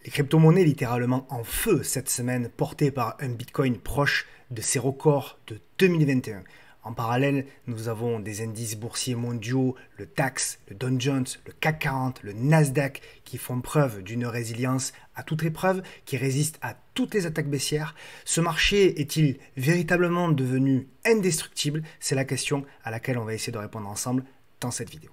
Les crypto-monnaies littéralement en feu cette semaine, portées par un Bitcoin proche de ses records de 2021. En parallèle, nous avons des indices boursiers mondiaux, le DAX, le Dow Jones, le CAC 40, le Nasdaq, qui font preuve d'une résilience à toute épreuve, qui résistent à toutes les attaques baissières. Ce marché est-il véritablement devenu indestructible? C'est la question à laquelle on va essayer de répondre ensemble dans cette vidéo.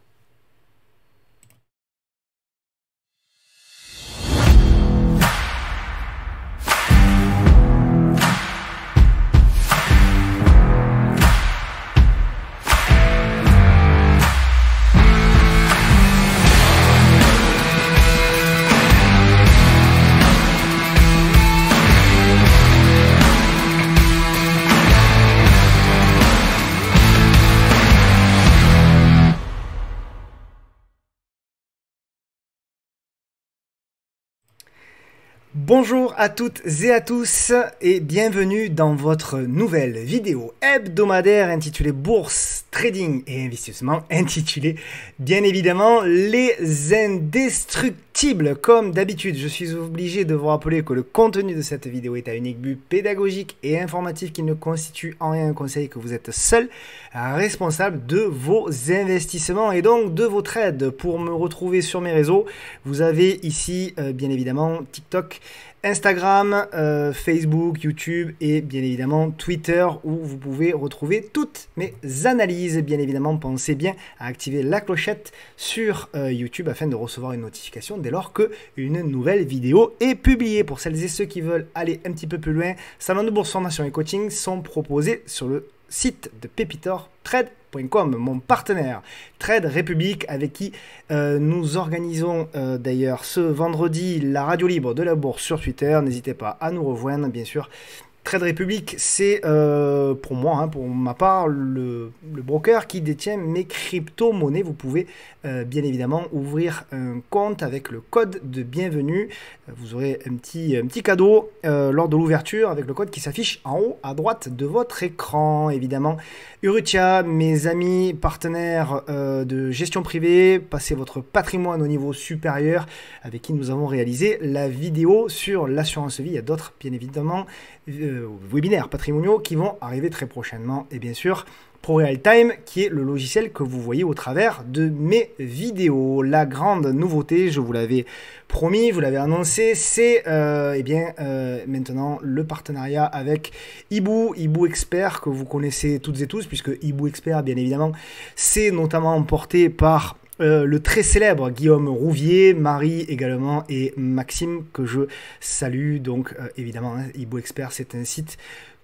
Bonjour à toutes et à tous et bienvenue dans votre nouvelle vidéo hebdomadaire intitulée Bourse, Trading et Investissement, intitulée bien évidemment Les Indestructibles. Comme d'habitude, je suis obligé de vous rappeler que le contenu de cette vidéo est à unique but pédagogique et informatif, qui ne constitue en rien un conseil, que vous êtes seul responsable de vos investissements et donc de vos trades. Pour me retrouver sur mes réseaux, vous avez ici bien évidemment TikTok, Instagram, Facebook, YouTube et bien évidemment Twitter, où vous pouvez retrouver toutes mes analyses. Bien évidemment, pensez bien à activer la clochette sur YouTube afin de recevoir une notification dès lors qu'une nouvelle vidéo est publiée. Pour celles et ceux qui veulent aller un petit peu plus loin, salon de bourse, formation et coaching sont proposés sur le site de PepitorTrade.com, mon partenaire Trade République, avec qui nous organisons d'ailleurs ce vendredi la radio libre de la bourse sur Twitter. N'hésitez pas à nous rejoindre, bien sûr. Trade République, c'est pour moi, pour ma part, le broker qui détient mes crypto-monnaies. Vous pouvez bien évidemment ouvrir un compte avec le code de bienvenue. Vous aurez un petit cadeau lors de l'ouverture avec le code qui s'affiche en haut à droite de votre écran. Évidemment, Urutia, mes amis partenaires de gestion privée, passez votre patrimoine au niveau supérieur, avec qui nous avons réalisé la vidéo sur l'assurance vie. Il y a d'autres, bien évidemment, webinaires patrimoniaux qui vont arriver très prochainement. Et bien sûr, ProRealTime, qui est le logiciel que vous voyez au travers de mes vidéos. La grande nouveauté, je vous l'avais promis, vous l'avez annoncé, c'est maintenant le partenariat avec Ibu Expert, que vous connaissez toutes et tous, puisque Ibu Expert, bien évidemment, c'est notamment porté par le très célèbre Guillaume Rouvier, Marie également et Maxime, que je salue. Donc évidemment, Ibu Expert, c'est un site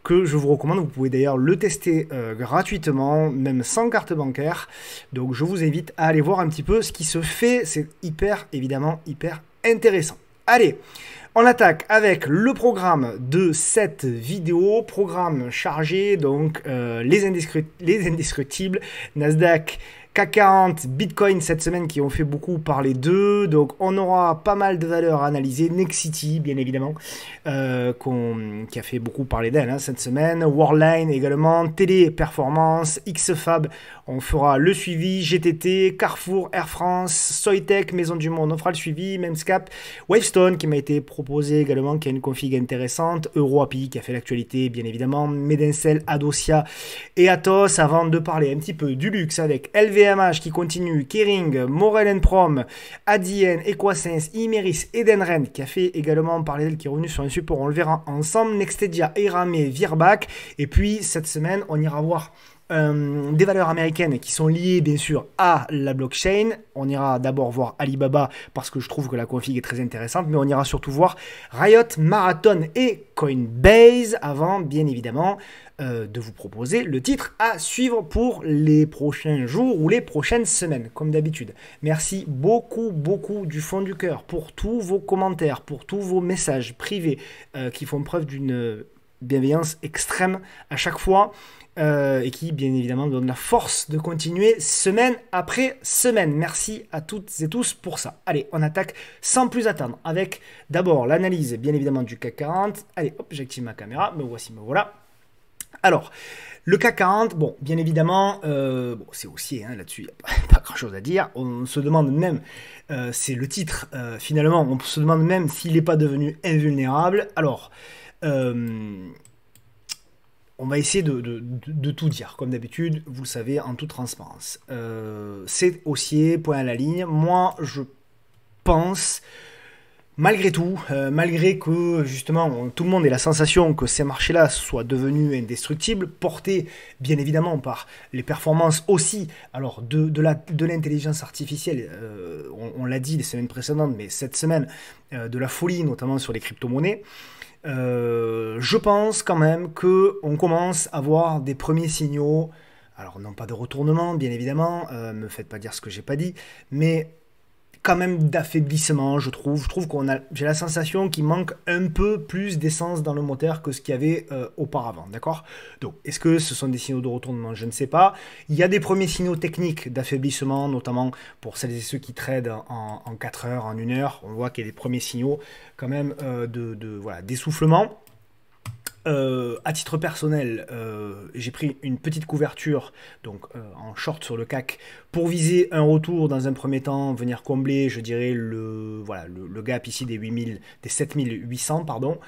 que je vous recommande. Vous pouvez d'ailleurs le tester gratuitement, même sans carte bancaire. Donc je vous invite à aller voir un petit peu ce qui se fait. C'est hyper intéressant. Allez, on attaque avec le programme de cette vidéo. Programme chargé, donc les indestructibles, Nasdaq, CAC 40, Bitcoin cette semaine qui ont fait beaucoup parler d'eux. Donc on aura pas mal de valeurs à analyser. Nexity, bien évidemment, qui a fait beaucoup parler d'elle cette semaine. Worldline également, Téléperformance, XFAB, on fera le suivi. GTT, Carrefour, Air France, Soitec, Maison du Monde, on fera le suivi. Memscap, Wavestone qui m'a été proposé également, qui a une config intéressante. EuroAPI qui a fait l'actualité, bien évidemment. Medincell, Adosia et Atos, avant de parler un petit peu du luxe avec LVMH qui continue, Kering, Morel & Prom, Adyen, Equasense, Imeris, Edenred qui a fait également parler d'elle, qui est revenue sur un support, on le verra ensemble. Nextedia, Eramé, Virbac. Et puis cette semaine, on ira voir des valeurs américaines qui sont liées bien sûr à la blockchain. On ira d'abord voir Alibaba parce que je trouve que la config est très intéressante, mais on ira surtout voir Riot, Marathon et Coinbase avant bien évidemment de vous proposer le titre à suivre pour les prochains jours ou les prochaines semaines, comme d'habitude. Merci beaucoup du fond du cœur pour tous vos commentaires, pour tous vos messages privés qui font preuve d'une bienveillance extrême à chaque fois. Et qui bien évidemment me donne la force de continuer semaine après semaine. Merci à toutes et tous pour ça. Allez, on attaque sans plus attendre avec d'abord l'analyse bien évidemment du CAC 40. Allez, hop, j'active ma caméra, me voici, me voilà. Alors, le CAC 40, bon, bien évidemment, bon, c'est haussier, hein, là-dessus, il n'y a pas grand-chose à dire. On se demande même, c'est le titre, finalement, on se demande même s'il n'est pas devenu invulnérable. Alors, on va essayer de tout dire, comme d'habitude, vous le savez, en toute transparence. C'est haussier, point à la ligne. Moi, je pense... Malgré tout, malgré que justement tout le monde ait la sensation que ces marchés-là soient devenus indestructibles, portés bien évidemment par les performances aussi, alors de l'intelligence artificielle, on l'a dit les semaines précédentes, mais cette semaine, de la folie notamment sur les crypto-monnaies, je pense quand même qu'on commence à voir des premiers signaux, alors non pas de retournement bien évidemment, me faites pas dire ce que j'ai pas dit, mais quand même d'affaiblissement, je trouve. Je trouve j'ai la sensation qu'il manque un peu plus d'essence dans le moteur que ce qu'il y avait auparavant, d'accord? Donc, est-ce que ce sont des signaux de retournement? Je ne sais pas. Il y a des premiers signaux techniques d'affaiblissement, notamment pour celles et ceux qui tradent en 4 heures, en 1 heure. On voit qu'il y a des premiers signaux quand même voilà, d'essoufflement. À titre personnel, j'ai pris une petite couverture donc en short sur le CAC pour viser un retour dans un premier temps, venir combler, je dirais voilà, le gap ici des 7800 pardon,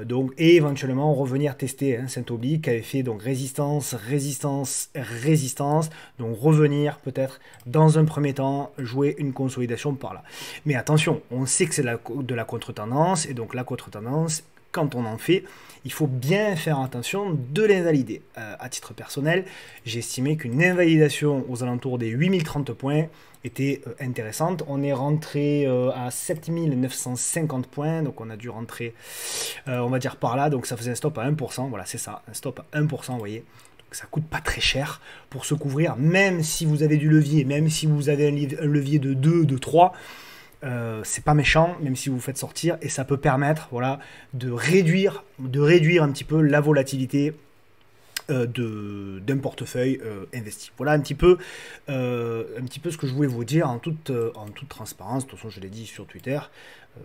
donc et éventuellement revenir tester Saint-Oblique qui avait fait donc résistance, résistance, résistance, donc revenir peut-être dans un premier temps jouer une consolidation par là. Mais attention, on sait que c'est de la contre-tendance et donc la contre-tendance, quand on en fait, il faut bien faire attention de l'invalider. À titre personnel, j'ai estimé qu'une invalidation aux alentours des 8030 points était intéressante. On est rentré à 7950 points, donc on a dû rentrer, on va dire par là, donc ça faisait un stop à 1%, voilà c'est ça, un stop à 1%, vous voyez. Donc ça coûte pas très cher pour se couvrir, même si vous avez du levier, même si vous avez un levier de 2, de 3, c'est pas méchant, même si vous vous faites sortir, et ça peut permettre voilà, de réduire un petit peu la volatilité d'un portefeuille investi. Voilà un petit peu ce que je voulais vous dire en toute transparence. De toute façon, je l'ai dit sur Twitter.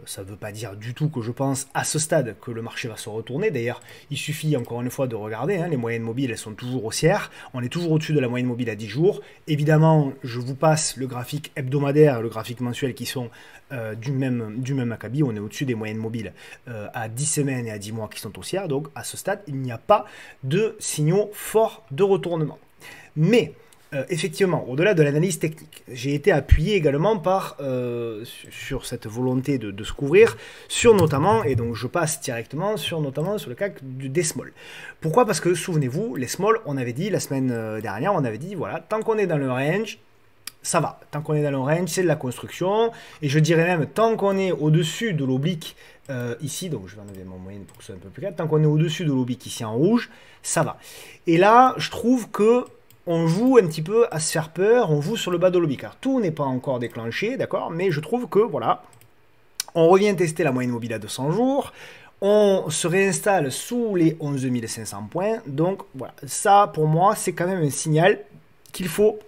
Ça ne veut pas dire du tout que je pense à ce stade que le marché va se retourner. D'ailleurs, il suffit encore une fois de regarder. Les moyennes mobiles, elles sont toujours haussières. On est toujours au-dessus de la moyenne mobile à 10 jours. Évidemment, je vous passe le graphique hebdomadaire et le graphique mensuel qui sont du même acabit. On est au-dessus des moyennes mobiles à 10 semaines et à 10 mois qui sont haussières. Donc, à ce stade, il n'y a pas de signaux forts de retournement. Mais effectivement, au-delà de l'analyse technique, j'ai été appuyé également sur cette volonté de se couvrir, sur notamment, et donc je passe directement sur le CAC des small. Pourquoi? Parce que, souvenez-vous, les small, on avait dit la semaine dernière, on avait dit, voilà, tant qu'on est dans le range, ça va. Tant qu'on est dans le range, c'est de la construction, et je dirais même, tant qu'on est au-dessus de l'oblique, ici, donc je vais enlever mon moyenne pour que ce soit un peu plus clair, tant qu'on est au-dessus de l'oblique ici en rouge, ça va. Et là, je trouve que on joue un petit peu à se faire peur, on joue sur le bas de l'oblique. Alors tout n'est pas encore déclenché, d'accord, mais je trouve que, voilà, on revient tester la moyenne mobile à 200 jours, on se réinstalle sous les 11 500 points, donc voilà, ça pour moi c'est quand même un signal qu'il faut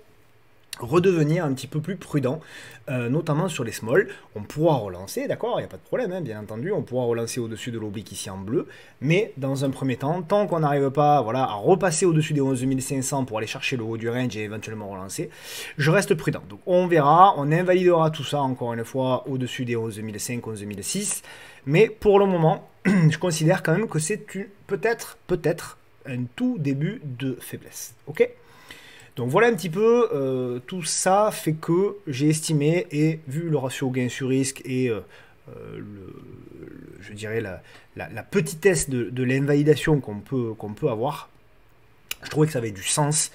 redevenir un petit peu plus prudent, notamment sur les small. On pourra relancer, d'accord, il n'y a pas de problème, bien entendu, on pourra relancer au-dessus de l'oblique ici en bleu, mais dans un premier temps, tant qu'on n'arrive pas voilà, à repasser au-dessus des 11 500 pour aller chercher le haut du range et éventuellement relancer, je reste prudent. Donc on verra, on invalidera tout ça encore une fois au-dessus des 11 500, 11 600, mais pour le moment, je considère quand même que c'est peut-être un tout début de faiblesse, ok? Donc voilà un petit peu, tout ça fait que j'ai estimé, et vu le ratio gain sur risque et je dirais la petitesse de l'invalidation qu'on peut avoir, je trouvais que ça avait du sens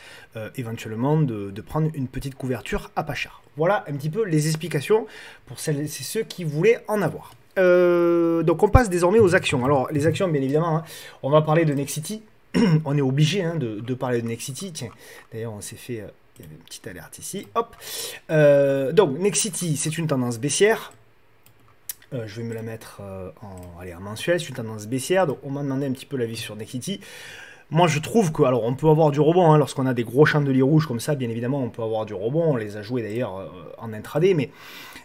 éventuellement de prendre une petite couverture à pas cher. Voilà un petit peu les explications pour celles et ceux qui voulaient en avoir. Donc on passe désormais aux actions. Alors les actions, bien évidemment, on va parler de Nexity. On est obligé de parler de Nexity. Tiens, d'ailleurs, on s'est fait... il y avait une petite alerte ici. Hop. Donc, Nexity, c'est une tendance baissière. Je vais me la mettre en mensuel. C'est une tendance baissière. Donc, on m'a demandé un petit peu l'avis sur Nexity. Moi, je trouve que, alors, on peut avoir du rebond, hein, lorsqu'on a des gros chandeliers rouges comme ça, bien évidemment, on peut avoir du rebond. On les a joués d'ailleurs en intraday, mais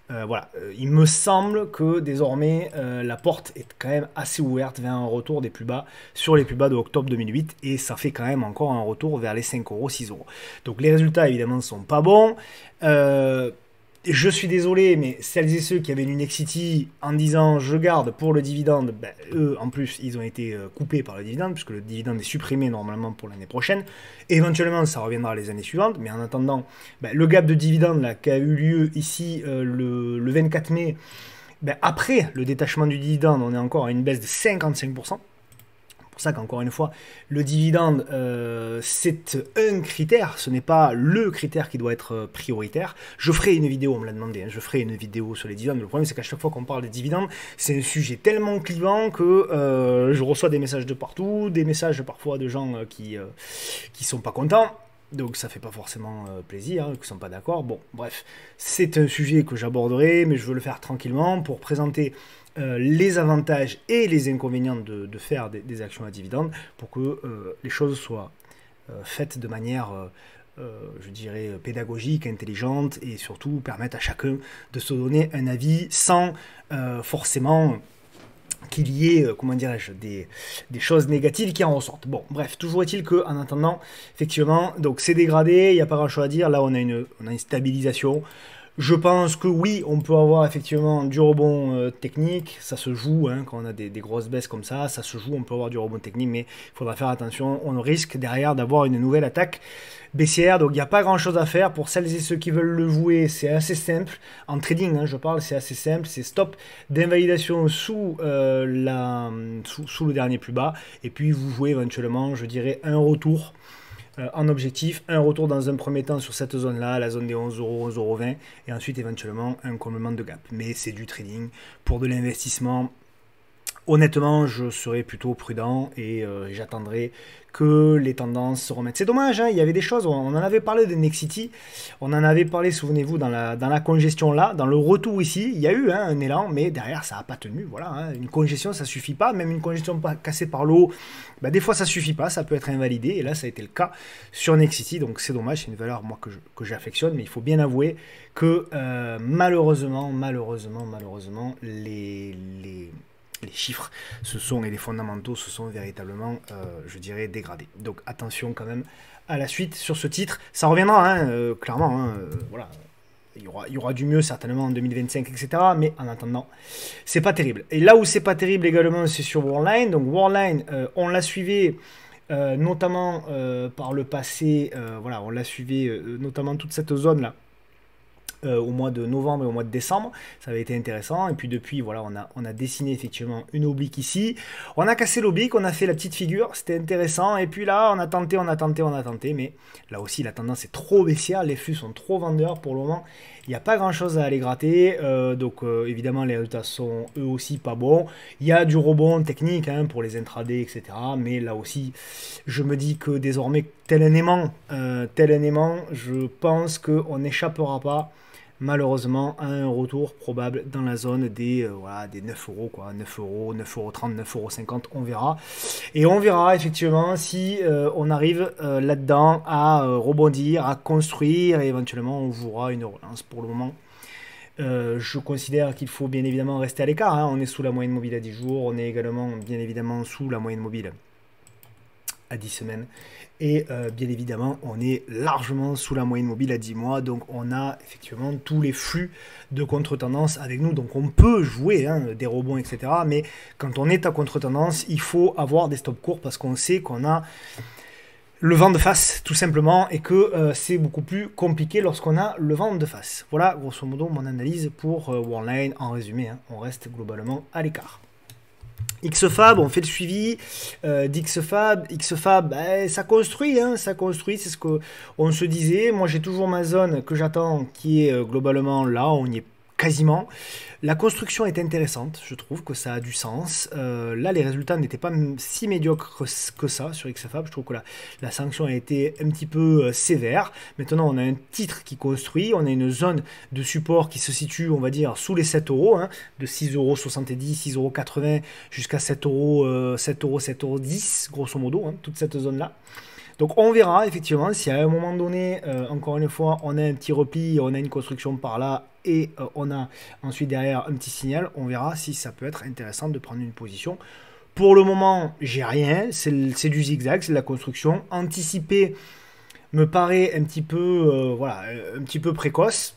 voilà. Il me semble que désormais, la porte est quand même assez ouverte vers un retour des plus bas sur les plus bas de octobre 2008, et ça fait quand même encore un retour vers les 5 euros, 6 euros. Donc, les résultats, évidemment, ne sont pas bons. Euh, Je suis désolé, mais celles et ceux qui avaient une Nexity en disant je garde pour le dividende, ben, eux en plus ils ont été coupés par le dividende, puisque le dividende est supprimé normalement pour l'année prochaine. Et éventuellement ça reviendra les années suivantes, mais en attendant, ben, le gap de dividende là, qui a eu lieu ici le 24 mai, ben, après le détachement du dividende, on est encore à une baisse de 55%. C'est pour ça qu'encore une fois, le dividende, c'est un critère, ce n'est pas le critère qui doit être prioritaire. Je ferai une vidéo, on me l'a demandé, hein, je ferai une vidéo sur les dividendes. Le problème, c'est qu'à chaque fois qu'on parle des dividendes, c'est un sujet tellement clivant que je reçois des messages de partout, des messages parfois de gens qui sont pas contents. Donc ça fait pas forcément plaisir, hein, qui sont pas d'accord. Bon, bref, c'est un sujet que j'aborderai, mais je veux le faire tranquillement pour présenter les avantages et les inconvénients de faire des actions à dividendes pour que les choses soient faites de manière, je dirais, pédagogique, intelligente et surtout permettre à chacun de se donner un avis sans forcément qu'il y ait, comment dirais-je, des choses négatives qui en ressortent. Bon, bref, toujours est-il qu'en attendant, effectivement, donc c'est dégradé, il n'y a pas grand-chose à dire. Là, on a une stabilisation. Je pense que oui, on peut avoir effectivement du rebond technique, ça se joue, hein, quand on a des grosses baisses comme ça se joue, on peut avoir du rebond technique, mais il faudra faire attention, on risque derrière d'avoir une nouvelle attaque baissière, donc il n'y a pas grand chose à faire. Pour celles et ceux qui veulent le jouer, c'est assez simple, en trading je parle, c'est assez simple, c'est stop d'invalidation sous le dernier plus bas, et puis vous jouez éventuellement, je dirais, un retour en objectif, un retour dans un premier temps sur cette zone-là, la zone des 11 euros, 11,20 €, et ensuite éventuellement un comblement de gap. Mais c'est du trading. Pour de l'investissement, honnêtement, je serais plutôt prudent et j'attendrai que les tendances se remettent. C'est dommage, hein, il y avait des choses, on en avait parlé de Nexity, on en avait parlé, souvenez-vous, dans la congestion là, dans le retour ici, il y a eu un élan, mais derrière ça n'a pas tenu, voilà, hein, une congestion ça suffit pas, même une congestion cassée par l'eau, bah, des fois ça suffit pas, ça peut être invalidé, et là ça a été le cas sur Nexity, donc c'est dommage, c'est une valeur moi que j'affectionne, mais il faut bien avouer que malheureusement, les chiffres et les fondamentaux se sont véritablement, je dirais, dégradés. Donc attention quand même à la suite sur ce titre. Ça reviendra, hein, clairement. Hein, voilà. Il y aura du mieux certainement en 2025, etc. Mais en attendant, c'est pas terrible. Et là où c'est pas terrible également, c'est sur Worldline. Donc Worldline, on l'a suivi notamment par le passé. Voilà, on l'a suivi notamment toute cette zone-là. Au mois de novembre et au mois de décembre, ça avait été intéressant, et puis depuis, voilà, on a dessiné effectivement une oblique ici, on a cassé l'oblique, on a fait la petite figure, c'était intéressant, et puis là, on a tenté, mais là aussi, la tendance est trop baissière, les flux sont trop vendeurs pour le moment, il n'y a pas grand chose à aller gratter, donc évidemment, les résultats sont eux aussi pas bons, il y a du rebond technique hein, pour les intradés, etc., mais là aussi, je me dis que désormais, tel un aimant, je pense qu'on n'échappera pas malheureusement à un retour probable dans la zone des 9 euros, quoi, 9 euros, 9,30 €, 9,50 €, on verra. Et on verra effectivement si on arrive là-dedans à rebondir, à construire, et éventuellement on jouera une relance. Pour le moment, je considère qu'il faut bien évidemment rester à l'écart, hein. On est sous la moyenne mobile à 10 jours, on est également bien évidemment sous la moyenne mobile à 10 semaines. Et bien évidemment, on est largement sous la moyenne mobile à 10 mois. Donc on a effectivement tous les flux de contre-tendance avec nous. Donc on peut jouer hein, des rebonds, etc. Mais quand on est à contre-tendance, il faut avoir des stops courts parce qu'on sait qu'on a le vent de face, tout simplement. Et que c'est beaucoup plus compliqué lorsqu'on a le vent de face. Voilà, grosso modo, mon analyse pour Worldline. En résumé, hein, on reste globalement à l'écart. XFAB, on fait le suivi d'XFAB. XFAB, ça construit, c'est ce qu'on se disait. Moi, j'ai toujours ma zone que j'attends qui est globalement là. On y est quasiment. La construction est intéressante, je trouve que ça a du sens. Là, les résultats n'étaient pas si médiocres que ça sur XFAB. Je trouve que la sanction a été un petit peu sévère. Maintenant, on a un titre qui construit, on a une zone de support qui se situe, on va dire, sous les 7 euros, hein, de 6,70 €, 6,80 € jusqu'à 7 euros, 7 €, grosso modo, hein, toute cette zone-là. Donc on verra effectivement si à un moment donné, encore une fois, on a un petit repli, on a une construction par là et on a ensuite derrière un petit signal, on verra si ça peut être intéressant de prendre une position. Pour le moment, j'ai rien, c'est du zigzag, c'est de la construction. Anticiper me paraît un petit peu, voilà, un petit peu précoce.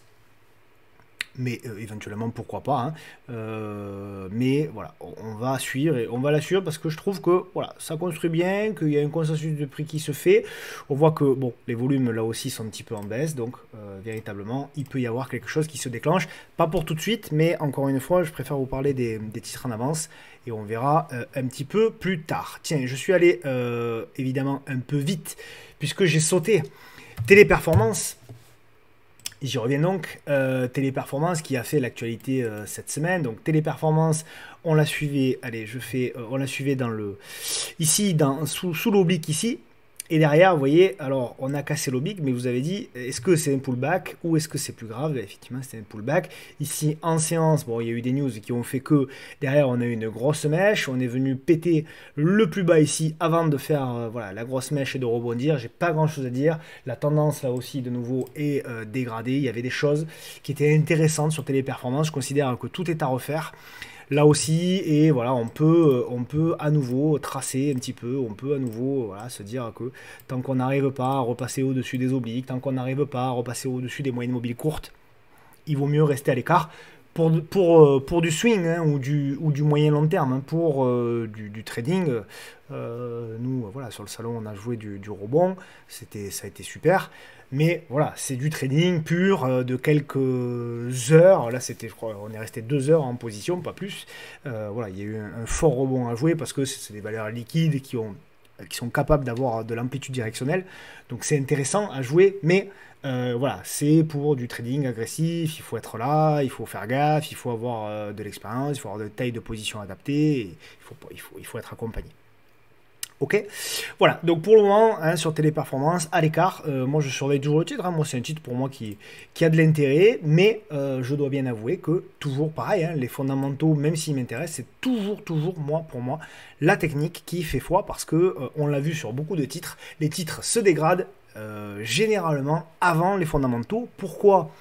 Mais éventuellement pourquoi pas, hein. Mais voilà, on va suivre et on va la suivre parce que je trouve que voilà, ça construit bien, qu'il y a un consensus de prix qui se fait. On voit que bon, les volumes là aussi sont un petit peu en baisse, donc véritablement il peut y avoir quelque chose qui se déclenche, pas pour tout de suite, mais encore une fois je préfère vous parler des titres en avance et on verra un petit peu plus tard. Tiens, je suis allé évidemment un peu vite puisque j'ai sauté Téléperformance. J'y reviens donc, Téléperformance qui a fait l'actualité cette semaine. Donc Téléperformance, on l'a suivi, allez, on l'a suivi dans ici, sous l'oblique ici. Et derrière, vous voyez, alors on a cassé l'oblique, mais vous avez dit, est-ce que c'est un pullback ou est-ce que c'est plus grave? Effectivement, c'est un pullback. Ici, en séance, bon, il y a eu des news qui ont fait que derrière, on a eu une grosse mèche. On est venu péter le plus bas ici avant de faire voilà, la grosse mèche et de rebondir. J'ai pas grand-chose à dire. La tendance, là aussi, de nouveau, est dégradée. Il y avait des choses qui étaient intéressantes sur Téléperformance. Je considère que tout est à refaire. Là aussi, et voilà, on peut à nouveau tracer un petit peu, on peut à nouveau voilà, se dire que tant qu'on n'arrive pas à repasser au-dessus des obliques, tant qu'on n'arrive pas à repasser au-dessus des moyennes mobiles courtes, il vaut mieux rester à l'écart pour du swing hein, ou du moyen long terme, hein, pour du trading. Nous, voilà, sur le salon, on a joué du rebond, ça a été super. Mais voilà, c'est du trading pur de quelques heures. Là, c'était, je crois, on est resté 2 heures en position, pas plus. Voilà, il y a eu un fort rebond à jouer parce que c'est des valeurs liquides qui sont capables d'avoir de l'amplitude directionnelle. Donc c'est intéressant à jouer, mais voilà, c'est pour du trading agressif. Il faut être là, il faut faire gaffe, il faut avoir de l'expérience, il faut avoir de taille de position adaptée, et il faut être accompagné. Ok, voilà, donc pour le moment, hein, sur Téléperformance, à l'écart, moi je surveille toujours le titre, hein. Moi c'est un titre pour moi qui a de l'intérêt, mais je dois bien avouer que toujours pareil, hein, les fondamentaux, même s'ils m'intéressent, c'est toujours, pour moi, la technique qui fait foi, parce que on l'a vu sur beaucoup de titres, les titres se dégradent généralement avant les fondamentaux. Pourquoi ?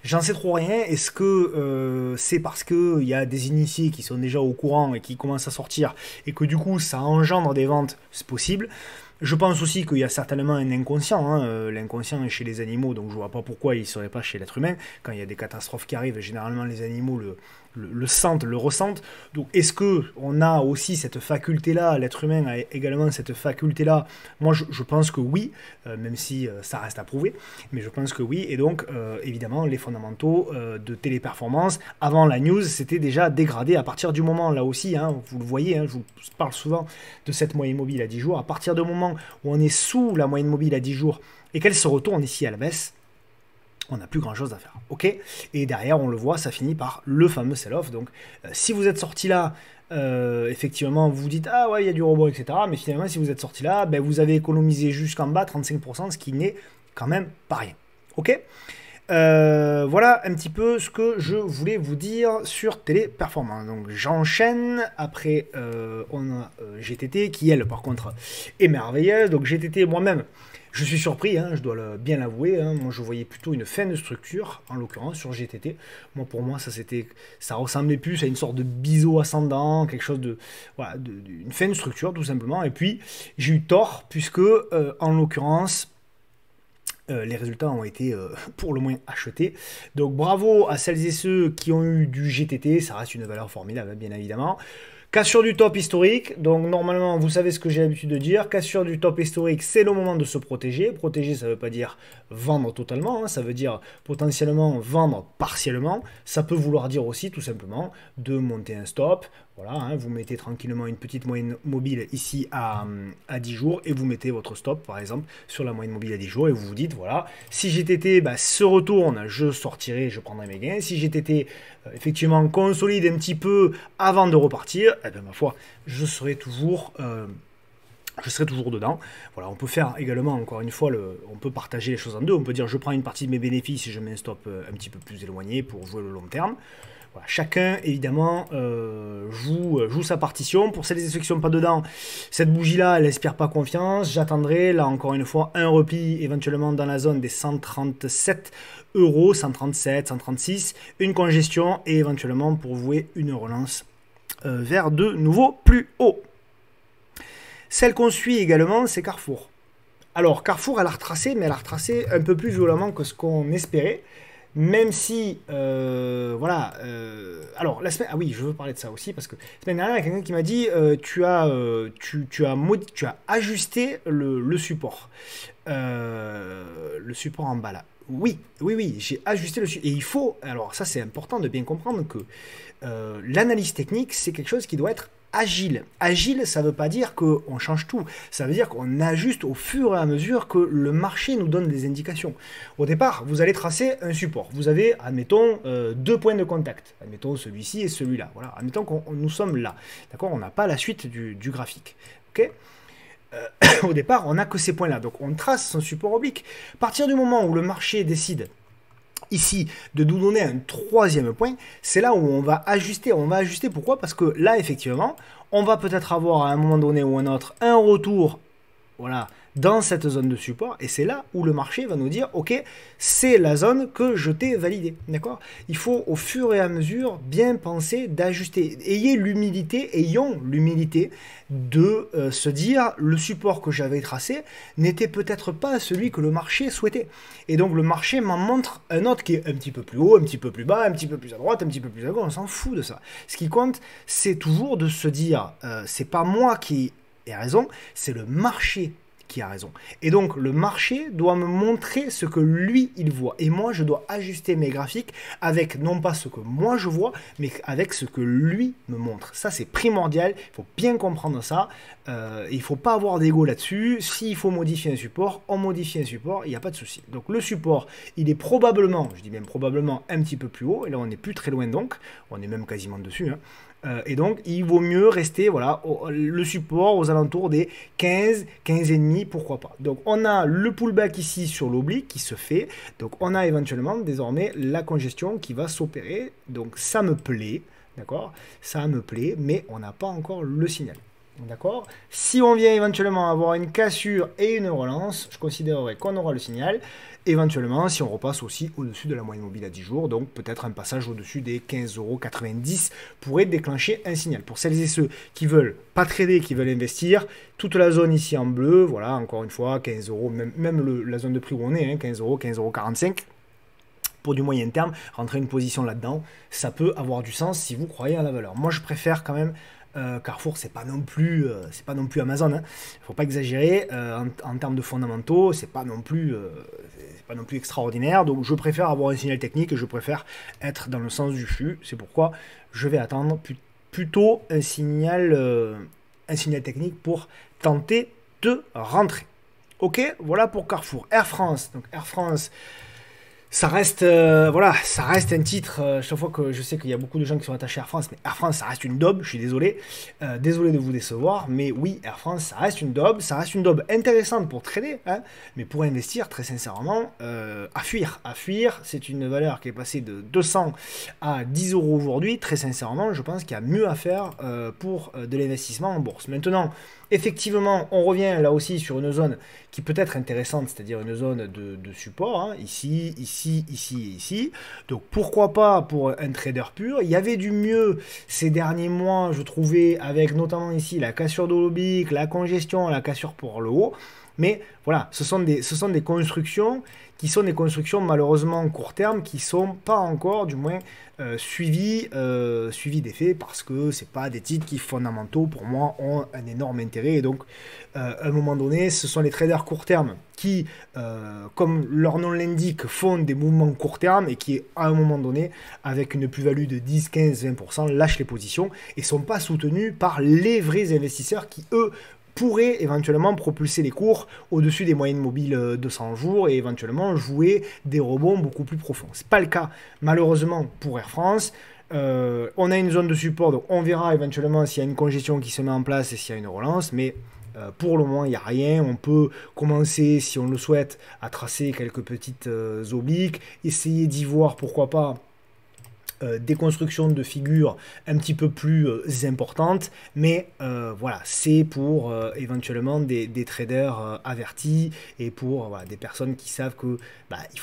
J'en sais trop rien. Est-ce que c'est parce qu'il y a des initiés qui sont déjà au courant et qui commencent à sortir et que du coup ça engendre des ventes? C'est possible. Je pense aussi qu'il y a certainement un inconscient. Hein. L'inconscient est chez les animaux, donc je vois pas pourquoi il ne serait pas chez l'être humain. Quand il y a des catastrophes qui arrivent, généralement les animaux le sentent, le ressentent. Donc est-ce qu'on a aussi cette faculté-là, l'être humain a également cette faculté-là? Moi je pense que oui, même si ça reste à prouver, mais je pense que oui. Et donc évidemment les fondamentaux de Téléperformance, avant la news, c'était déjà dégradé à partir du moment, là aussi, hein, vous le voyez, hein, je vous parle souvent de cette moyenne mobile à 10 jours, à partir du moment où on est sous la moyenne mobile à 10 jours et qu'elle se retourne ici à la baisse, on n'a plus grand chose à faire, ok? Et derrière, on le voit, ça finit par le fameux sell-off. Donc, si vous êtes sorti là, effectivement, vous vous dites, ah ouais, il y a du rebond, etc. Mais finalement, si vous êtes sorti là, ben, vous avez économisé jusqu'en bas 35%, ce qui n'est quand même pas rien, ok? Voilà un petit peu ce que je voulais vous dire sur Téléperformance. Donc j'enchaîne. Après, on a GTT qui, elle, par contre, est merveilleuse. Donc GTT, moi-même, je suis surpris, hein, je dois bien l'avouer. Hein. Moi, je voyais plutôt une fin de structure, en l'occurrence, sur GTT. Moi, pour moi, ça ressemblait plus à une sorte de biseau ascendant, quelque chose voilà, une fin de structure, tout simplement. Et puis, j'ai eu tort, puisque, en l'occurrence, les résultats ont été pour le moins achetés. Donc bravo à celles et ceux qui ont eu du GTT, ça reste une valeur formidable bien évidemment. Cassure du top historique, donc normalement vous savez ce que j'ai l'habitude de dire, cassure du top historique c'est le moment de se protéger, protéger ça ne veut pas dire vendre totalement, hein, ça veut dire potentiellement vendre partiellement, ça peut vouloir dire aussi tout simplement de monter un stop, voilà, hein, vous mettez tranquillement une petite moyenne mobile ici à 10 jours et vous mettez votre stop par exemple sur la moyenne mobile à 10 jours et vous vous dites voilà, si GTT se retourne, je sortirai, je prendrai mes gains, si GTT effectivement consolide un petit peu avant de repartir, eh bien ma foi, je serai toujours dedans. Voilà, on peut faire également, encore une fois, on peut partager les choses en deux. On peut dire je prends une partie de mes bénéfices et je mets un stop un petit peu plus éloigné pour jouer le long terme. Voilà, chacun, évidemment, joue sa partition. Pour celles et ceux qui ne sont pas dedans, cette bougie-là, elle n'inspire pas confiance. J'attendrai, là, encore une fois, un repli éventuellement dans la zone des 137 euros, 137, 136, une congestion et éventuellement pour jouer une relance vers de nouveau plus haut. Celle qu'on suit également, c'est Carrefour. Alors, Carrefour, elle a retracé, mais elle a retracé un peu plus violemment que ce qu'on espérait. Même si, voilà, alors la semaine, ah oui, je veux parler de ça aussi parce que la semaine dernière, il y a quelqu'un qui m'a dit, tu as ajusté le support en bas là. Oui, j'ai ajusté le support. Et il faut, alors ça c'est important de bien comprendre que l'analyse technique, c'est quelque chose qui doit être agile. Agile, ça ne veut pas dire qu'on change tout. Ça veut dire qu'on ajuste au fur et à mesure que le marché nous donne des indications. Au départ, vous allez tracer un support. Vous avez, admettons, deux points de contact. Admettons celui-ci et celui-là. Voilà. Admettons que nous sommes là. D'accord? On n'a pas la suite du graphique. Ok? Au départ, on n'a que ces points-là. Donc, on trace son support oblique. À partir du moment où le marché décide ici de nous donner un troisième point, c'est là où on va ajuster. On va ajuster pourquoi? Parce que là, effectivement, on va peut-être avoir à un moment donné ou un autre un retour, voilà, dans cette zone de support, et c'est là où le marché va nous dire, ok, c'est la zone que je t'ai validée, d'accord? Il faut au fur et à mesure bien penser d'ajuster. Ayons l'humilité de se dire, le support que j'avais tracé n'était peut-être pas celui que le marché souhaitait. Et donc le marché m'en montre un autre qui est un petit peu plus haut, un petit peu plus bas, un petit peu plus à droite, un petit peu plus à gauche, on s'en fout de ça. Ce qui compte, c'est toujours de se dire, c'est pas moi qui ai raison, c'est le marché qui a raison. Et donc, le marché doit me montrer ce que lui, il voit. Et moi, je dois ajuster mes graphiques avec non pas ce que moi je vois, mais avec ce que lui me montre. Ça, c'est primordial. Il faut bien comprendre ça. Il ne faut pas avoir d'ego là-dessus. S'il faut modifier un support, on modifie un support. Il n'y a pas de souci. Donc, le support, il est probablement, je dis même probablement, un petit peu plus haut. Et là, on n'est plus très loin donc. On est même quasiment dessus, hein. Et donc, il vaut mieux rester, voilà, le support aux alentours des 15, 15,5, pourquoi pas. Donc, on a le pullback ici sur l'oblique qui se fait. Donc, on a éventuellement désormais la congestion qui va s'opérer. Donc, ça me plaît, d'accord? Ça me plaît, mais on n'a pas encore le signal. D'accord? Si on vient éventuellement avoir une cassure et une relance, je considérerais qu'on aura le signal. Éventuellement, si on repasse aussi au-dessus de la moyenne mobile à 10 jours, donc peut-être un passage au-dessus des 15,90 € pourrait déclencher un signal. Pour celles et ceux qui veulent pas trader, qui veulent investir, toute la zone ici en bleu, voilà, encore une fois, 15 €, même la zone de prix où on est, hein, 15 €, 15,45 €. Pour du moyen terme, rentrer une position là-dedans, ça peut avoir du sens si vous croyez à la valeur. Moi, je préfère quand même Carrefour, c'est pas non plus Amazon, hein. Faut pas exagérer en termes de fondamentaux, c'est pas non plus extraordinaire. Donc, je préfère avoir un signal technique et je préfère être dans le sens du flux. C'est pourquoi je vais attendre plutôt un signal technique pour tenter de rentrer. Ok, voilà pour Carrefour. Air France, donc Air France. Ça reste, voilà, ça reste un titre, chaque fois que je sais qu'il y a beaucoup de gens qui sont attachés à Air France, mais Air France, ça reste une daube, je suis désolé. Désolé de vous décevoir, mais oui, Air France, ça reste une daube intéressante pour trader, hein, mais pour investir, très sincèrement, à fuir. C'est une valeur qui est passée de 200 à 10 € aujourd'hui. Très sincèrement, je pense qu'il y a mieux à faire pour de l'investissement en bourse. Maintenant, effectivement, on revient là aussi sur une zone qui peut être intéressante, c'est-à-dire une zone de support, hein, ici, ici. Donc pourquoi pas pour un trader pur. Il y avait du mieux ces derniers mois, je trouvais, avec notamment ici la cassure de l'oblique, la congestion, la cassure pour le haut. Mais voilà, ce sont des constructions qui sont des constructions malheureusement court terme, qui sont pas encore, du moins, suivies des faits, parce que c'est pas des titres qui fondamentaux pour moi ont un énorme intérêt. Et donc, à un moment donné, ce sont les traders court terme qui, comme leur nom l'indique, font des mouvements court terme et qui, à un moment donné, avec une plus-value de 10, 15, 20%, lâchent les positions et sont pas soutenus par les vrais investisseurs qui, eux, pourrait éventuellement propulser les cours au-dessus des moyennes mobiles 200 jours et éventuellement jouer des rebonds beaucoup plus profonds. Ce n'est pas le cas malheureusement pour Air France. On a une zone de support, donc on verra éventuellement s'il y a une congestion qui se met en place et s'il y a une relance, mais pour le moment il n'y a rien. On peut commencer, si on le souhaite, à tracer quelques petites obliques, essayer d'y voir pourquoi pas des constructions de figures un petit peu plus importantes, mais voilà, c'est pour éventuellement des traders avertis et pour voilà, des personnes qui savent que il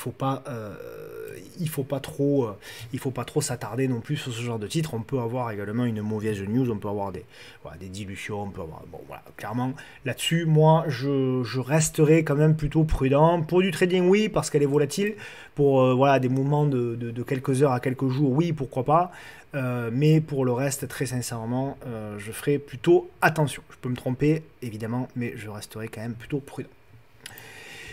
faut pas trop s'attarder non plus sur ce genre de titre. On peut avoir également une mauvaise news, on peut avoir des dilutions, on peut avoir clairement là-dessus, moi je resterai quand même plutôt prudent. Pour du trading, oui, parce qu'elle est volatile. Pour des mouvements de quelques heures à quelques jours, oui, pourquoi pas. Mais pour le reste, très sincèrement, je ferai plutôt attention. Je peux me tromper, évidemment, mais je resterai quand même plutôt prudent.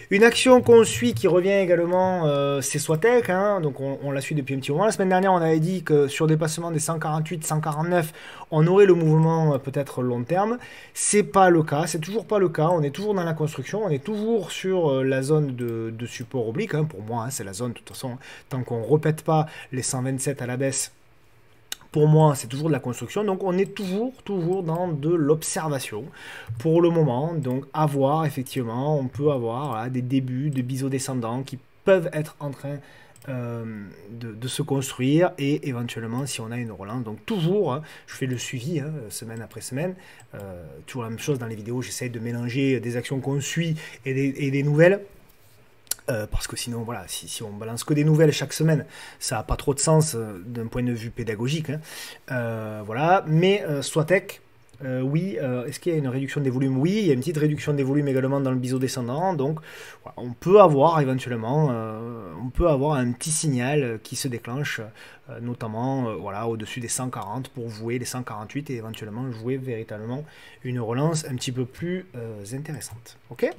Une action qu'on suit qui revient également, c'est Swatech, hein, donc on la suit depuis un petit moment. La semaine dernière, on avait dit que sur dépassement des 148, 149, on aurait le mouvement peut-être long terme. C'est pas le cas, c'est toujours pas le cas. On est toujours dans la construction, on est toujours sur la zone de support oblique. Hein, pour moi, hein, c'est la zone, de toute façon, tant qu'on répète pas les 127 à la baisse. Pour moi, c'est toujours de la construction, donc on est toujours dans de l'observation pour le moment. Donc à voir, effectivement, on peut avoir des débuts de biseaux descendants qui peuvent être en train de se construire et éventuellement si on a une relance. Donc toujours, hein, je fais le suivi semaine après semaine, toujours la même chose dans les vidéos, j'essaye de mélanger des actions qu'on suit et des nouvelles. Parce que sinon, voilà, si on balance que des nouvelles chaque semaine, ça n'a pas trop de sens d'un point de vue pédagogique. Hein. Voilà, mais Swatech, oui, est-ce qu'il y a une réduction des volumes? Oui, il y a une petite réduction des volumes également dans le biseau descendant. Donc, voilà, on peut avoir éventuellement, un petit signal qui se déclenche, notamment voilà, au-dessus des 140 pour jouer les 148 et éventuellement jouer véritablement une relance un petit peu plus intéressante. Ok?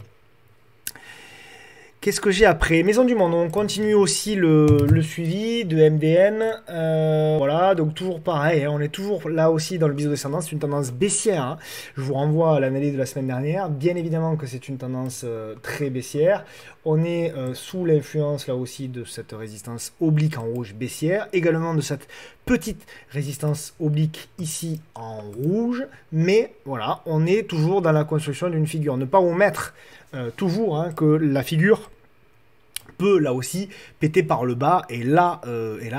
Qu'est-ce que j'ai après? Maison du Monde, on continue aussi le suivi de MDM. Voilà, donc toujours pareil, hein, on est toujours là aussi dans le biseau descendant, c'est une tendance baissière. Hein. Je vous renvoie à l'analyse de la semaine dernière. Bien évidemment que c'est une tendance très baissière. On est sous l'influence là aussi de cette résistance oblique en rouge baissière, également de cette petite résistance oblique ici en rouge. Mais voilà, on est toujours dans la construction d'une figure. Ne pas omettre toujours hein, que la figure peut là aussi péter par le bas et là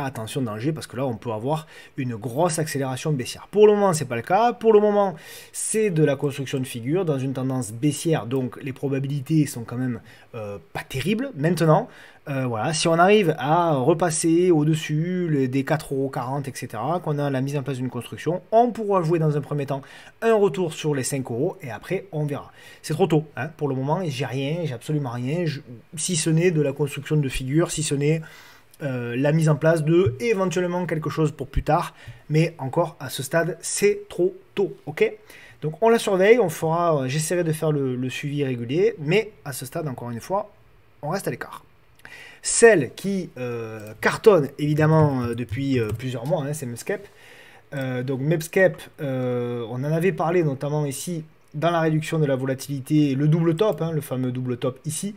attention danger parce que là on peut avoir une grosse accélération baissière. Pour le moment c'est pas le cas, pour le moment c'est de la construction de figure dans une tendance baissière, donc les probabilités sont quand même pas terribles. Maintenant voilà, si on arrive à repasser au-dessus des 4,40 €, etc., qu'on a la mise en place d'une construction, on pourra jouer dans un premier temps un retour sur les 5 € et après on verra. C'est trop tôt, hein, pour le moment, j'ai absolument rien, si ce n'est de la construction de figures, si ce n'est la mise en place de éventuellement quelque chose pour plus tard, mais encore à ce stade, c'est trop tôt, ok ? Donc on la surveille, j'essaierai de faire le suivi régulier, mais à ce stade, encore une fois, on reste à l'écart. Celle qui cartonne évidemment depuis plusieurs mois, hein, c'est Mepscape. Donc Mepscape, on en avait parlé notamment ici dans la réduction de la volatilité, le double top, hein, le fameux double top ici.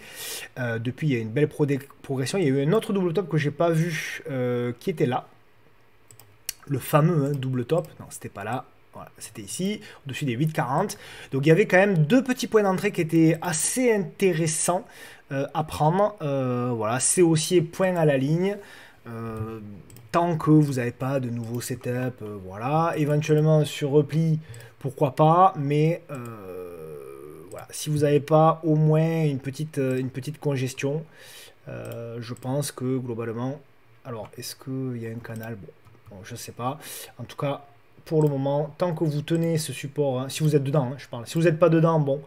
Depuis, il y a une belle progression. Il y a eu un autre double top que j'ai pas vu qui était là. Le fameux hein, double top. Non, c'était pas là. Voilà, c'était ici, au-dessus des 8,40. Donc il y avait quand même deux petits points d'entrée qui étaient assez intéressants à prendre. Voilà, c'est haussier point à la ligne. Tant que vous n'avez pas de nouveau setup, voilà. Éventuellement sur repli, pourquoi pas, mais voilà, si vous n'avez pas au moins une petite congestion, je pense que globalement, alors est-ce qu'il y a un canal? Bon, je ne sais pas. En tout cas, pour le moment, tant que vous tenez ce support, hein, si vous êtes dedans, hein, je parle. Si vous n'êtes pas dedans, bon,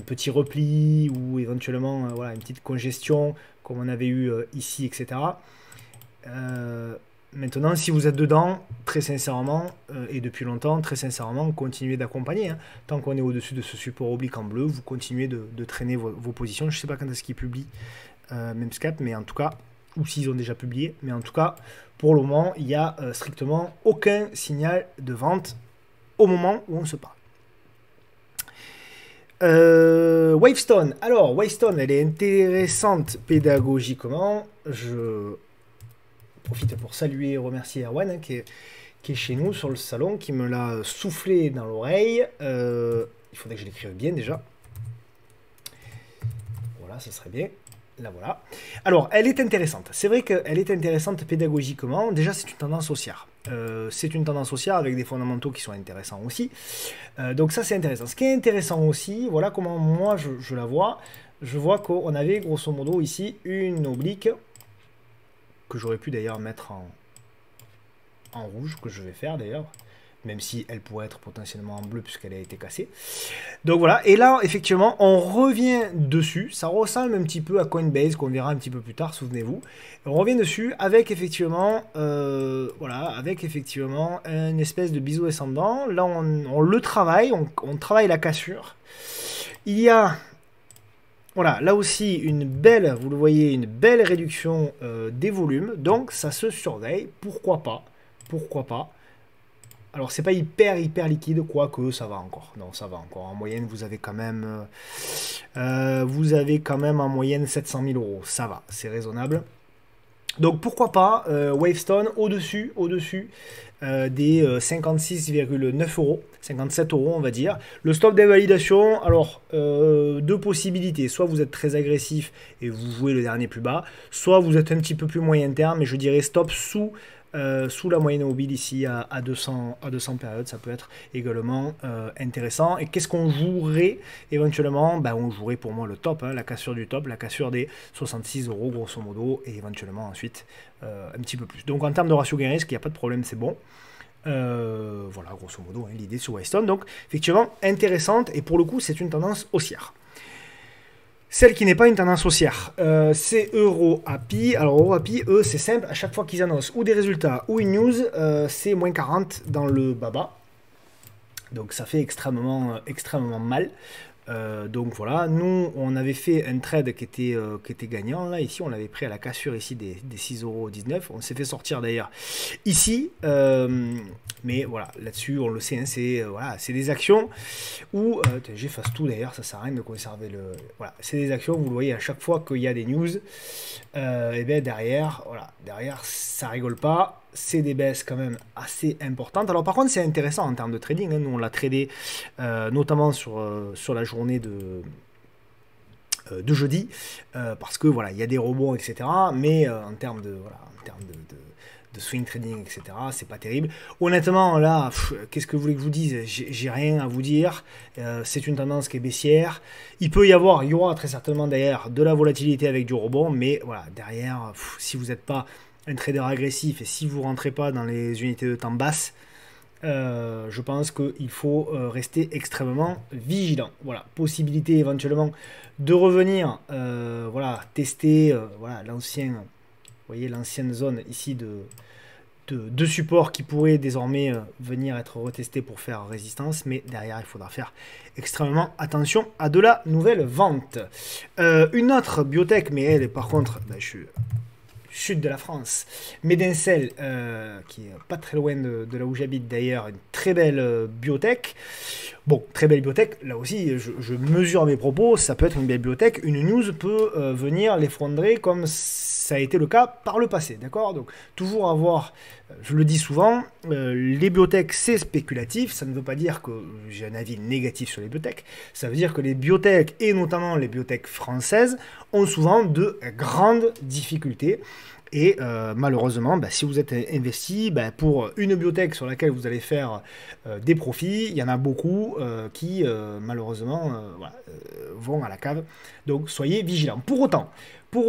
petit repli ou éventuellement voilà, une petite congestion comme on avait eu ici, etc. Maintenant, si vous êtes dedans, très sincèrement, et depuis longtemps, très sincèrement, continuez d'accompagner. Hein. Tant qu'on est au-dessus de ce support oblique en bleu, vous continuez de traîner vos positions. Je ne sais pas quand est-ce qu'ils publient Memscap, mais en tout cas, ou s'ils ont déjà publié, mais en tout cas, pour le moment, il n'y a strictement aucun signal de vente au moment où on se parle. Wavestone. Alors, Wavestone, elle est intéressante pédagogiquement. Je profite pour saluer et remercier Erwan, hein, qui est chez nous sur le salon, qui me l'a soufflé dans l'oreille. Il faudrait que je l'écrive bien déjà. Voilà, ça serait bien. Là, voilà. Alors, elle est intéressante. C'est vrai qu'elle est intéressante pédagogiquement. Déjà, c'est une tendance haussière. C'est une tendance haussière avec des fondamentaux qui sont intéressants aussi. Donc ça, c'est intéressant. Ce qui est intéressant aussi, voilà comment moi, je la vois. Je vois qu'on avait, grosso modo, ici, une oblique que j'aurais pu d'ailleurs mettre en rouge, que je vais faire d'ailleurs, même si elle pourrait être potentiellement en bleu puisqu'elle a été cassée. Donc voilà, et là effectivement on revient dessus, ça ressemble un petit peu à Coinbase qu'on verra un petit peu plus tard, souvenez-vous. On revient dessus avec effectivement, voilà, avec effectivement une espèce de biseau ascendant. Là on le travaille, on travaille la cassure. Il y a... Voilà, là aussi, une belle, vous le voyez, une belle réduction des volumes. Donc, ça se surveille. Pourquoi pas? Pourquoi pas? Alors, c'est pas hyper liquide, quoique ça va encore. Non, ça va encore. En moyenne, vous avez quand même en moyenne 700 000 euros. Ça va, c'est raisonnable. Donc, pourquoi pas Wavestone au-dessus des 56,9 euros, 57 euros on va dire. Le stop d'invalidation, alors deux possibilités, soit vous êtes très agressif et vous jouez le dernier plus bas, soit vous êtes un petit peu plus moyen terme, mais je dirais stop sous la moyenne mobile ici à 200 périodes, ça peut être également intéressant. Et qu'est-ce qu'on jouerait éventuellement? Ben, on jouerait pour moi le top, hein, la cassure du top, la cassure des 66 euros grosso modo, et éventuellement ensuite un petit peu plus. Donc en termes de ratio gain-risque, il n'y a pas de problème, c'est bon. Voilà, grosso modo, hein, l'idée sur Wavestone. Donc effectivement intéressante, et pour le coup c'est une tendance haussière. Celle qui n'est pas une tendance haussière, c'est EuroAPI. Alors EuroAPI, eux, c'est simple, à chaque fois qu'ils annoncent ou des résultats ou une news, c'est moins 40 dans le baba. Donc ça fait extrêmement mal. Donc voilà, nous on avait fait un trade qui était gagnant là, ici on l'avait pris à la cassure ici des 6,19 €, on s'est fait sortir d'ailleurs ici, mais voilà, là-dessus on le sait, hein, c'est voilà, des actions où, j'efface tout d'ailleurs, ça sert à rien de conserver le, voilà, c'est des actions, vous le voyez à chaque fois qu'il y a des news, et bien derrière, voilà, derrière ça rigole pas. C'est des baisses quand même assez importantes. Alors par contre c'est intéressant en termes de trading, hein. Nous on l'a tradé notamment sur la journée de jeudi, parce que voilà, il y a des rebonds, etc. Mais en termes de swing trading, etc., c'est pas terrible. Honnêtement, là, qu'est-ce que vous voulez que je vous dise? J'ai rien à vous dire. C'est une tendance qui est baissière. Il y aura très certainement derrière de la volatilité avec du rebond, mais voilà, derrière, si vous n'êtes pas un trader agressif et si vous ne rentrez pas dans les unités de temps basses, je pense qu'il faut rester extrêmement vigilant. Voilà, possibilité éventuellement de revenir, voilà, tester voilà, l'ancienne zone ici de support qui pourrait désormais venir être retesté pour faire résistance, mais derrière il faudra faire extrêmement attention à de la nouvelle vente. Une autre biotech, mais elle par contre, je suis sud de la France, Medincell, qui est pas très loin de là où j'habite d'ailleurs, une très belle biotech. Bon, très belle biotech, là aussi je mesure mes propos, ça peut être une belle biotech, une news peut venir l'effondrer comme ça a été le cas par le passé, d'accord? Donc toujours avoir, je le dis souvent, les biotech c'est spéculatif, ça ne veut pas dire que j'ai un avis négatif sur les biotech, ça veut dire que les biotech, et notamment les biotech françaises, ont souvent de grandes difficultés. Et malheureusement, si vous êtes investi, pour une biotech sur laquelle vous allez faire des profits, il y en a beaucoup qui malheureusement vont à la cave. Donc soyez vigilants. Pour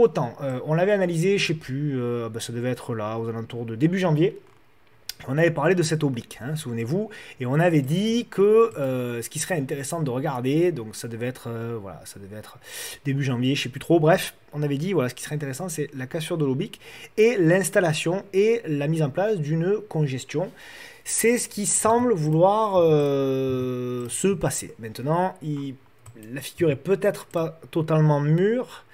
autant, on l'avait analysé, je ne sais plus, ça devait être là, aux alentours de début janvier. On avait parlé de cette oblique, hein, souvenez-vous, et on avait dit que ce qui serait intéressant de regarder, donc ça devait être, voilà, ça devait être début janvier, je sais plus trop, bref, on avait dit, voilà, ce qui serait intéressant, c'est la cassure de l'oblique et l'installation et la mise en place d'une congestion. C'est ce qui semble vouloir se passer. Maintenant, la figure est peut-être pas totalement mûre,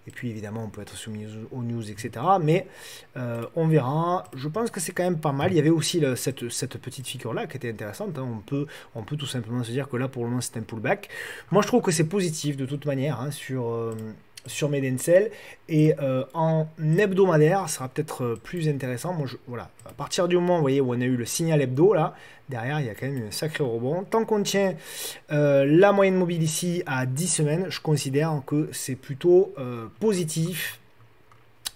et puis évidemment, on peut être soumis aux news, etc. Mais on verra. Je pense que c'est quand même pas mal. Il y avait aussi cette petite figure-là qui était intéressante, hein. On peut tout simplement se dire que là, pour le moment, c'est un pullback. Moi, je trouve que c'est positif de toute manière, hein, sur Medencel. Et en hebdomadaire, ça sera peut-être plus intéressant. Moi, voilà. À partir du moment, vous voyez, où on a eu le signal hebdo, là, derrière, il y a quand même un sacré rebond. Tant qu'on tient la moyenne mobile ici à 10 semaines, je considère que c'est plutôt positif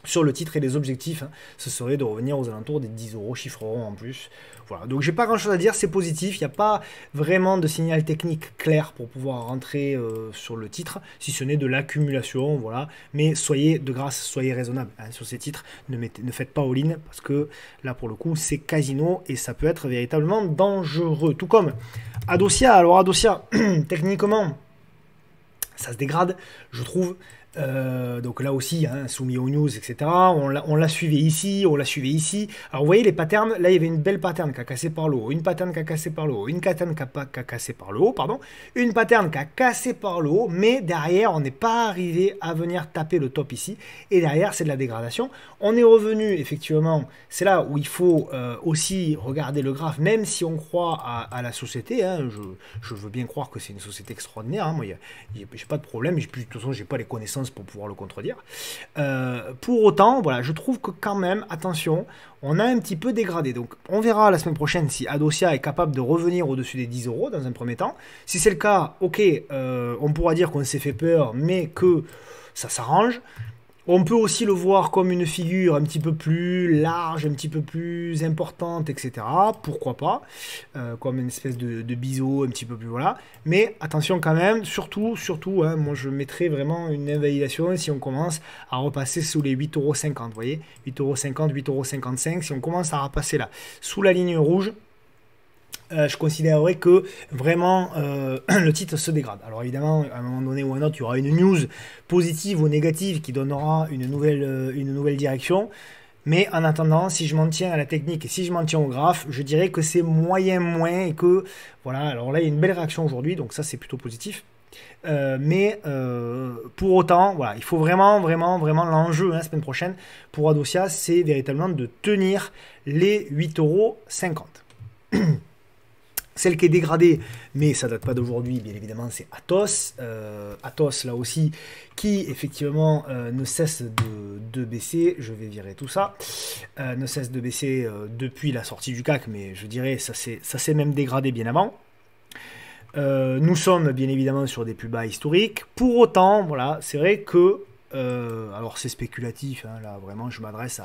sur le titre et les objectifs. Hein, ce serait de revenir aux alentours des 10 euros, chiffre rond en plus. Voilà, donc j'ai pas grand chose à dire, c'est positif, il n'y a pas vraiment de signal technique clair pour pouvoir rentrer sur le titre, si ce n'est de l'accumulation, voilà. Mais soyez de grâce, soyez raisonnable hein, sur ces titres, ne faites pas all-in, parce que là pour le coup c'est casino et ça peut être véritablement dangereux. Tout comme Adosia, alors Adosia, techniquement, ça se dégrade, je trouve. Donc là aussi, hein, soumis aux news, etc. On l'a suivi ici, on l'a suivi ici. Alors vous voyez les patterns, là il y avait une belle pattern qui a cassé par le haut, une pattern qui a cassé par le haut, une pattern qui a cassé par le haut, pardon, une pattern qui a cassé par le haut, mais derrière on n'est pas arrivé à venir taper le top ici, et derrière c'est de la dégradation. On est revenu, effectivement, c'est là où il faut aussi regarder le graphe, même si on croit à la société, hein, je veux bien croire que c'est une société extraordinaire, hein, moi j'ai pas de problème, et puis de toute façon j'ai pas les connaissances pour pouvoir le contredire. Pour autant, voilà, je trouve que quand même, attention, on a un petit peu dégradé. Donc on verra la semaine prochaine si Adosia est capable de revenir au-dessus des 10 euros dans un premier temps. Si c'est le cas, ok, on pourra dire qu'on s'est fait peur, mais que ça s'arrange. On peut aussi le voir comme une figure un petit peu plus large, un petit peu plus importante, etc. Pourquoi pas, comme une espèce de biseau un petit peu plus, voilà. Mais attention quand même, surtout, hein, moi je mettrais vraiment une invalidation si on commence à repasser sous les 8,50€, vous voyez, 8,50€, 8,55€, si on commence à repasser là, sous la ligne rouge, je considérerais que vraiment le titre se dégrade. Alors évidemment, à un moment donné ou à un autre, il y aura une news positive ou négative qui donnera une nouvelle direction. Mais en attendant, si je m'en tiens à la technique et si je m'en tiens au graphe, je dirais que c'est moins et que, voilà, alors là, il y a une belle réaction aujourd'hui, donc ça, c'est plutôt positif. Mais pour autant, voilà, il faut vraiment l'enjeu, hein, la semaine prochaine pour Adosia, c'est véritablement de tenir les 8,50€. Celle qui est dégradée, mais ça date pas d'aujourd'hui, bien évidemment, c'est Atos. Atos, là aussi, qui effectivement ne cesse de baisser. Je vais virer tout ça. Ne cesse de baisser depuis la sortie du CAC, mais je dirais ça s'est même dégradé bien avant. Nous sommes bien évidemment sur des plus bas historiques. Pour autant, voilà, c'est vrai que alors c'est spéculatif, hein, là vraiment je m'adresse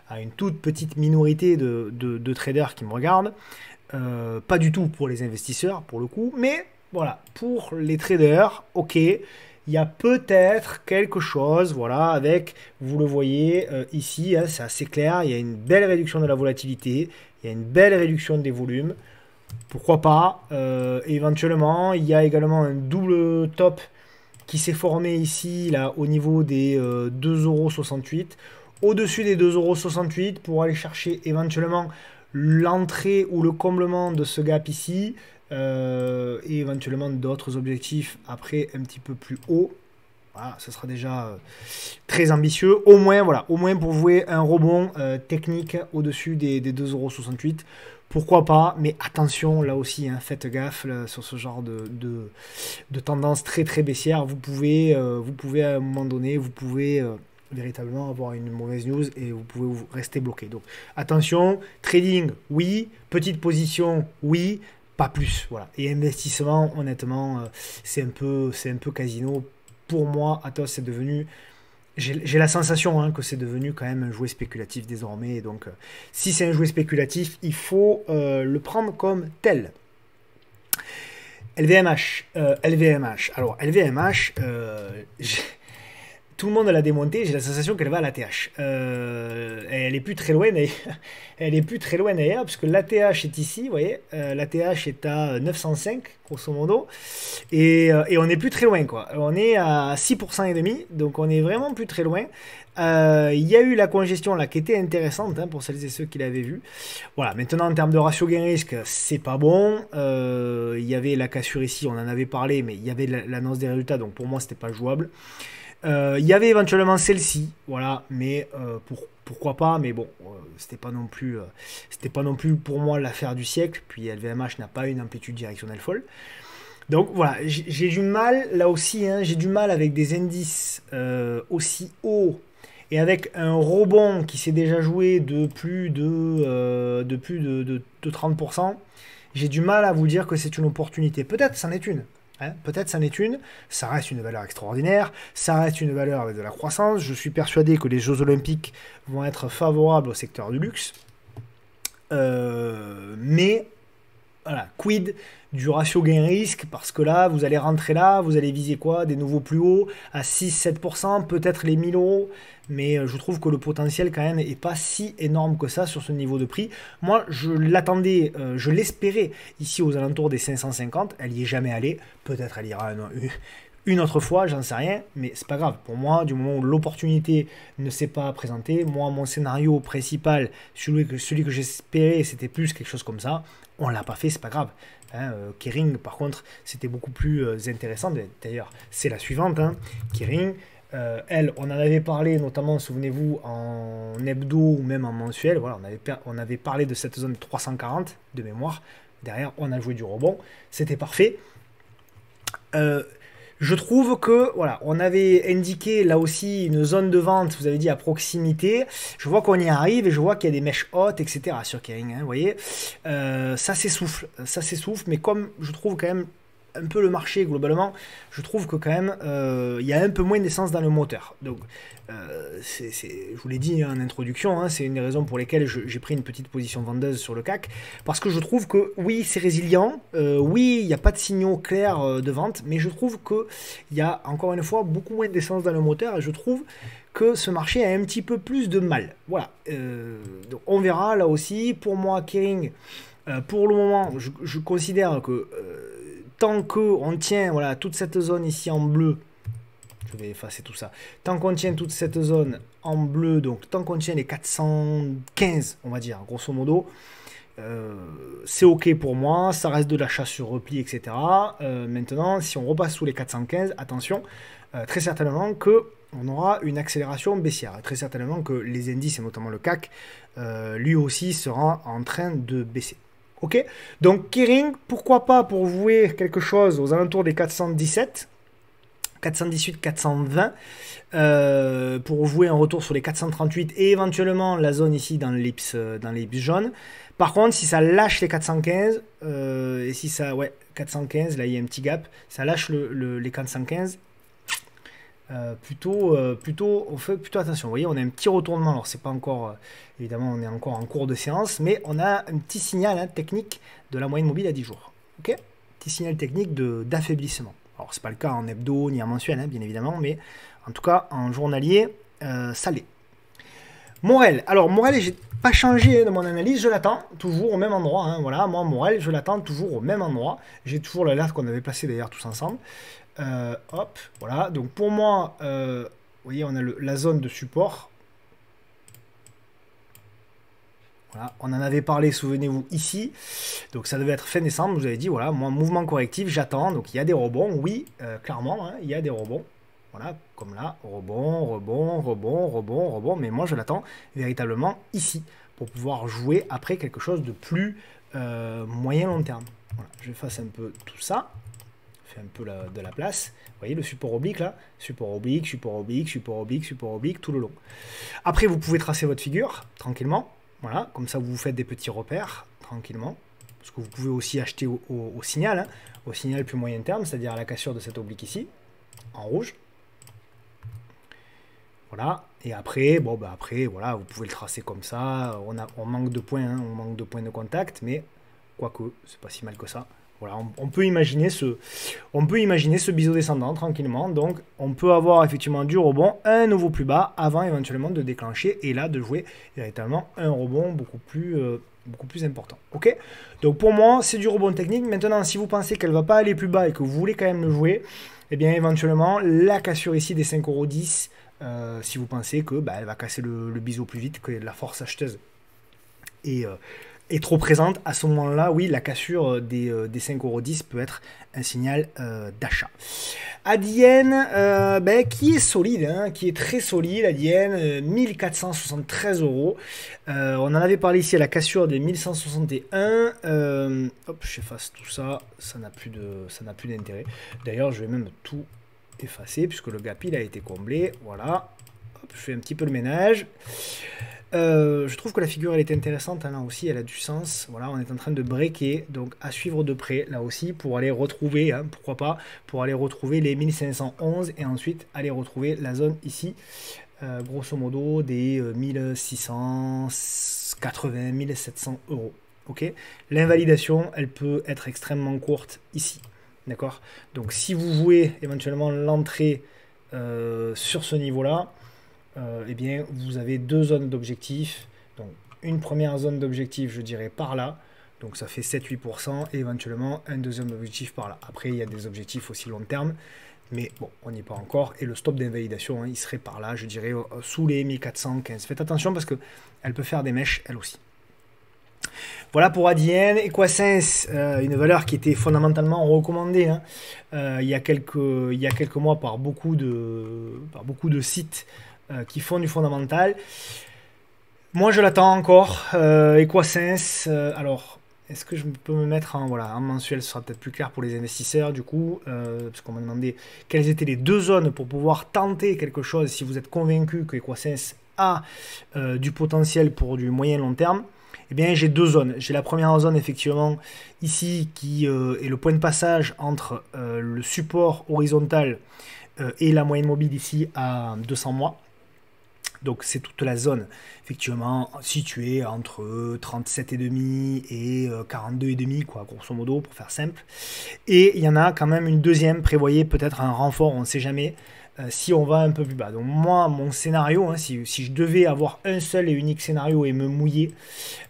à une toute petite minorité de traders qui me regardent. Pas du tout pour les investisseurs pour le coup, mais voilà, pour les traders, ok, il y a peut-être quelque chose, voilà, avec, vous le voyez ici, hein, c'est assez clair, il y a une belle réduction de la volatilité, il y a une belle réduction des volumes, pourquoi pas, éventuellement, il y a également un double top qui s'est formé ici, là, au niveau des 2,68€, au-dessus des 2,68€ pour aller chercher éventuellement l'entrée ou le comblement de ce gap ici et éventuellement d'autres objectifs après un petit peu plus haut. Voilà, ça sera déjà très ambitieux. Au moins, voilà, au moins pour jouer un rebond technique au-dessus des 2,68€. Pourquoi pas, mais attention, là aussi, hein, faites gaffe là, sur ce genre de tendance très baissière. Vous pouvez à un moment donné, vous pouvez véritablement avoir une mauvaise news et vous pouvez rester bloqué. Donc attention, trading, oui, petite position, oui, pas plus. Voilà. Et investissement, honnêtement, c'est un peu casino. Pour moi, Atos, c'est devenu... J'ai la sensation hein, que c'est devenu quand même un jouet spéculatif désormais. Et donc, si c'est un jouet spéculatif, il faut le prendre comme tel. LVMH. Alors, LVMH, tout le monde l'a démontée. J'ai la sensation qu'elle va à l'ATH. Elle est plus très loin d'ailleurs. Elle est plus très loin d'ailleurs, parce que l'ATH est ici, vous voyez. L'ATH est à 905, grosso modo. Et on n'est plus très loin, quoi. On est à 6% et demi, donc on est vraiment plus très loin. Il y a eu la congestion là qui était intéressante hein, pour celles et ceux qui l'avaient vu. Voilà, maintenant en termes de ratio gain-risque, c'est pas bon. Il y avait la cassure ici, on en avait parlé, mais il y avait l'annonce des résultats, donc pour moi c'était pas jouable. Il y avait éventuellement celle-ci, voilà, mais pourquoi pas, mais bon, c'était pas non plus pour moi l'affaire du siècle. Puis LVMH n'a pas une amplitude directionnelle folle. Donc voilà, j'ai du mal là aussi, hein, j'ai du mal avec des indices aussi hauts et avec un rebond qui s'est déjà joué de plus de 30%. J'ai du mal à vous dire que c'est une opportunité. Peut-être c'en est une. Hein, peut-être c'en est une. Ça reste une valeur extraordinaire. Ça reste une valeur avec de la croissance. Je suis persuadé que les Jeux Olympiques vont être favorables au secteur du luxe. Mais voilà, quid du ratio gain-risque, parce que là, vous allez rentrer là, vous allez viser quoi? Des nouveaux plus hauts à 6-7%, peut-être les 1000 euros, mais je trouve que le potentiel quand même n'est pas si énorme que ça sur ce niveau de prix. Moi, je l'attendais, je l'espérais ici aux alentours des 550, elle n'y est jamais allée, peut-être elle ira une autre fois, j'en sais rien, mais c'est pas grave. Pour moi, du moment où l'opportunité ne s'est pas présentée, moi, mon scénario principal, celui que j'espérais, c'était plus quelque chose comme ça. On l'a pas fait, c'est pas grave. Hein, Kering, par contre, c'était beaucoup plus intéressant. D'ailleurs, c'est la suivante. Hein. Kering, elle, on en avait parlé, notamment, souvenez-vous, en hebdo ou même en mensuel. Voilà, on avait parlé de cette zone 340 de mémoire. Derrière, on a joué du rebond. C'était parfait. Je trouve que, voilà, on avait indiqué là aussi une zone de vente, vous avez dit à proximité. Je vois qu'on y arrive et je vois qu'il y a des mèches hautes, etc. sur Kering, hein, vous voyez. Ça s'essouffle, mais comme je trouve quand même un peu le marché globalement, je trouve que quand même il y a un peu moins d'essence dans le moteur. Donc, je vous l'ai dit en introduction, hein, c'est une des raisons pour lesquelles j'ai pris une petite position vendeuse sur le CAC, parce que je trouve que oui, c'est résilient, oui, il n'y a pas de signaux clairs de vente, mais je trouve qu'il y a encore une fois beaucoup moins d'essence dans le moteur, et je trouve que ce marché a un petit peu plus de mal. Voilà, donc on verra là aussi. Pour moi, Kering, pour le moment, je considère que tant qu'on tient voilà, toute cette zone ici en bleu, je vais effacer tout ça, tant qu'on tient toute cette zone en bleu, donc tant qu'on tient les 415, on va dire, grosso modo, c'est ok pour moi, ça reste de l'achat sur repli, etc. Maintenant, si on repasse sous les 415, attention, très certainement que on aura une accélération baissière. Très certainement que les indices, et notamment le CAC, lui aussi sera en train de baisser. Ok, donc Kering, pourquoi pas pour jouer quelque chose aux alentours des 417, 418, 420, pour jouer un retour sur les 438 et éventuellement la zone ici dans l'ellipse jaune. Par contre, si ça lâche les 415, et si ça, ouais, 415, là il y a un petit gap, ça lâche les 415, on fait plutôt attention. Vous voyez, on a un petit retournement. Alors, c'est pas encore, évidemment, on est encore en cours de séance, mais on a un petit signal hein, technique de la moyenne mobile à 10 jours. Ok, petit signal technique d'affaiblissement. Alors, c'est pas le cas en hebdo ni en mensuel, hein, bien évidemment, mais en tout cas, en journalier, ça l'est. Morel. Alors, Morel, j'ai pas changé de mon analyse, je l'attends toujours au même endroit. Hein, voilà, moi, Morel, je l'attends toujours au même endroit. J'ai toujours l'alerte qu'on avait placée d'ailleurs tous ensemble. Hop, voilà. Donc pour moi, vous voyez, on a la zone de support. Voilà, on en avait parlé, souvenez-vous, ici. Donc ça devait être fin décembre. Vous avez dit, voilà, moi, mouvement correctif, j'attends. Donc il y a des rebonds, oui, clairement, hein, il y a des rebonds. Voilà, comme là, rebond. Mais moi, je l'attends véritablement ici pour pouvoir jouer après quelque chose de plus moyen long terme. Voilà, je fasse un peu tout ça. Un peu de la place. Vous voyez le support oblique là, support oblique, tout le long. Après, vous pouvez tracer votre figure tranquillement. Voilà, comme ça vous vous faites des petits repères tranquillement. Parce que vous pouvez aussi acheter au signal, hein, au signal plus moyen terme, c'est-à-dire à la cassure de cette oblique ici, en rouge. Voilà, et après, bon bah après, voilà, vous pouvez le tracer comme ça. On manque de points, hein, on manque de points de contact, mais quoique, c'est pas si mal que ça. Voilà, on peut imaginer ce biseau descendant tranquillement. Donc, on peut avoir effectivement du rebond, un nouveau plus bas, avant éventuellement de déclencher et là de jouer véritablement un rebond beaucoup plus important. Ok? Donc, pour moi, c'est du rebond technique. Maintenant, si vous pensez qu'elle ne va pas aller plus bas et que vous voulez quand même le jouer, eh bien, éventuellement, la cassure ici des 5,10 €, si vous pensez que elle va casser le biseau plus vite, que la force acheteuse est trop présente, à ce moment-là, oui, la cassure des 5,10 € peut être un signal d'achat. Adyen, qui est solide, hein, qui est très solide, Adyen, 1473 €. On en avait parlé ici à la cassure des 1161. Hop, j'efface tout ça, ça n'a plus d'intérêt. D'ailleurs, je vais même tout effacer puisque le gap il a été comblé. Voilà, hop, je fais un petit peu le ménage. Je trouve que la figure elle est intéressante, hein, là aussi elle a du sens. Voilà, on est en train de breaker, donc à suivre de près là aussi pour aller retrouver, hein, pourquoi pas, pour aller retrouver les 1511 et ensuite aller retrouver la zone ici, grosso modo des 1680, 1700 €. Ok, l'invalidation elle peut être extrêmement courte ici, d'accord. Donc si vous jouez éventuellement l'entrée sur ce niveau là, eh bien, vous avez deux zones d'objectif. Donc, une première zone d'objectif, je dirais par là. Donc, ça fait 7-8%. Et éventuellement, un deuxième objectif par là. Après, il y a des objectifs aussi long terme. Mais bon, on n'y est pas encore. Et le stop d'invalidation, hein, il serait par là, je dirais, sous les 1415. Faites attention parce qu'elle peut faire des mèches, elle aussi. Voilà pour Adyen. Equasense, une valeur qui était fondamentalement recommandée, hein, il y a quelques mois par beaucoup de sites qui font du fondamental. Moi, je l'attends encore. Equasense, alors, est-ce que je peux me mettre en mensuel? Ce sera peut-être plus clair pour les investisseurs, du coup, parce qu'on m'a demandé quelles étaient les deux zones pour pouvoir tenter quelque chose si vous êtes convaincu que Equasense a du potentiel pour du moyen long terme. Eh bien, j'ai deux zones. J'ai la première zone, effectivement, ici, qui est le point de passage entre le support horizontal et la moyenne mobile ici à 200 mois. Donc, c'est toute la zone, effectivement, située entre 37,5 et 42,5, quoi, grosso modo, pour faire simple. Et il y en a quand même une deuxième, prévoyez peut-être un renfort, on ne sait jamais, si on va un peu plus bas. Donc moi, mon scénario, hein, si je devais avoir un seul et unique scénario et me mouiller,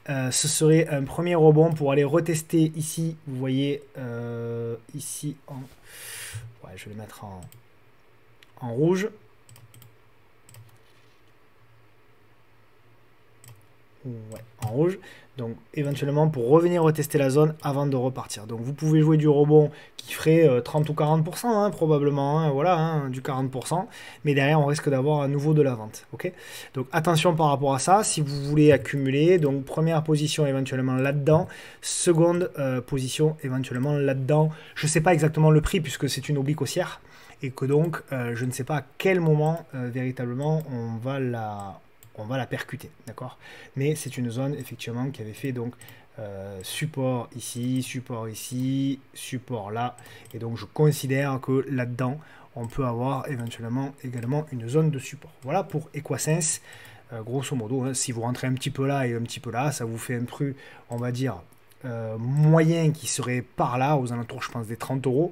ce serait un premier rebond pour aller retester ici, vous voyez, ici, ouais, je vais le mettre en rouge. Ouais, en rouge. Donc éventuellement pour revenir retester la zone avant de repartir. Donc vous pouvez jouer du rebond qui ferait 30 ou 40%, hein, probablement, hein, voilà, hein, du 40%, mais derrière on risque d'avoir à nouveau de la vente. Ok, donc attention par rapport à ça, si vous voulez accumuler, donc première position éventuellement là-dedans, seconde position éventuellement là-dedans. Je ne sais pas exactement le prix puisque c'est une oblique haussière et que donc je ne sais pas à quel moment véritablement on va la percuter, d'accord. Mais c'est une zone effectivement qui avait fait donc support ici, support là, et donc je considère que là-dedans on peut avoir éventuellement également une zone de support. Voilà pour Equasense, grosso modo, hein, si vous rentrez un petit peu là et un petit peu là, ça vous fait un prix, on va dire, moyen qui serait par là, aux alentours, je pense, des 30 €.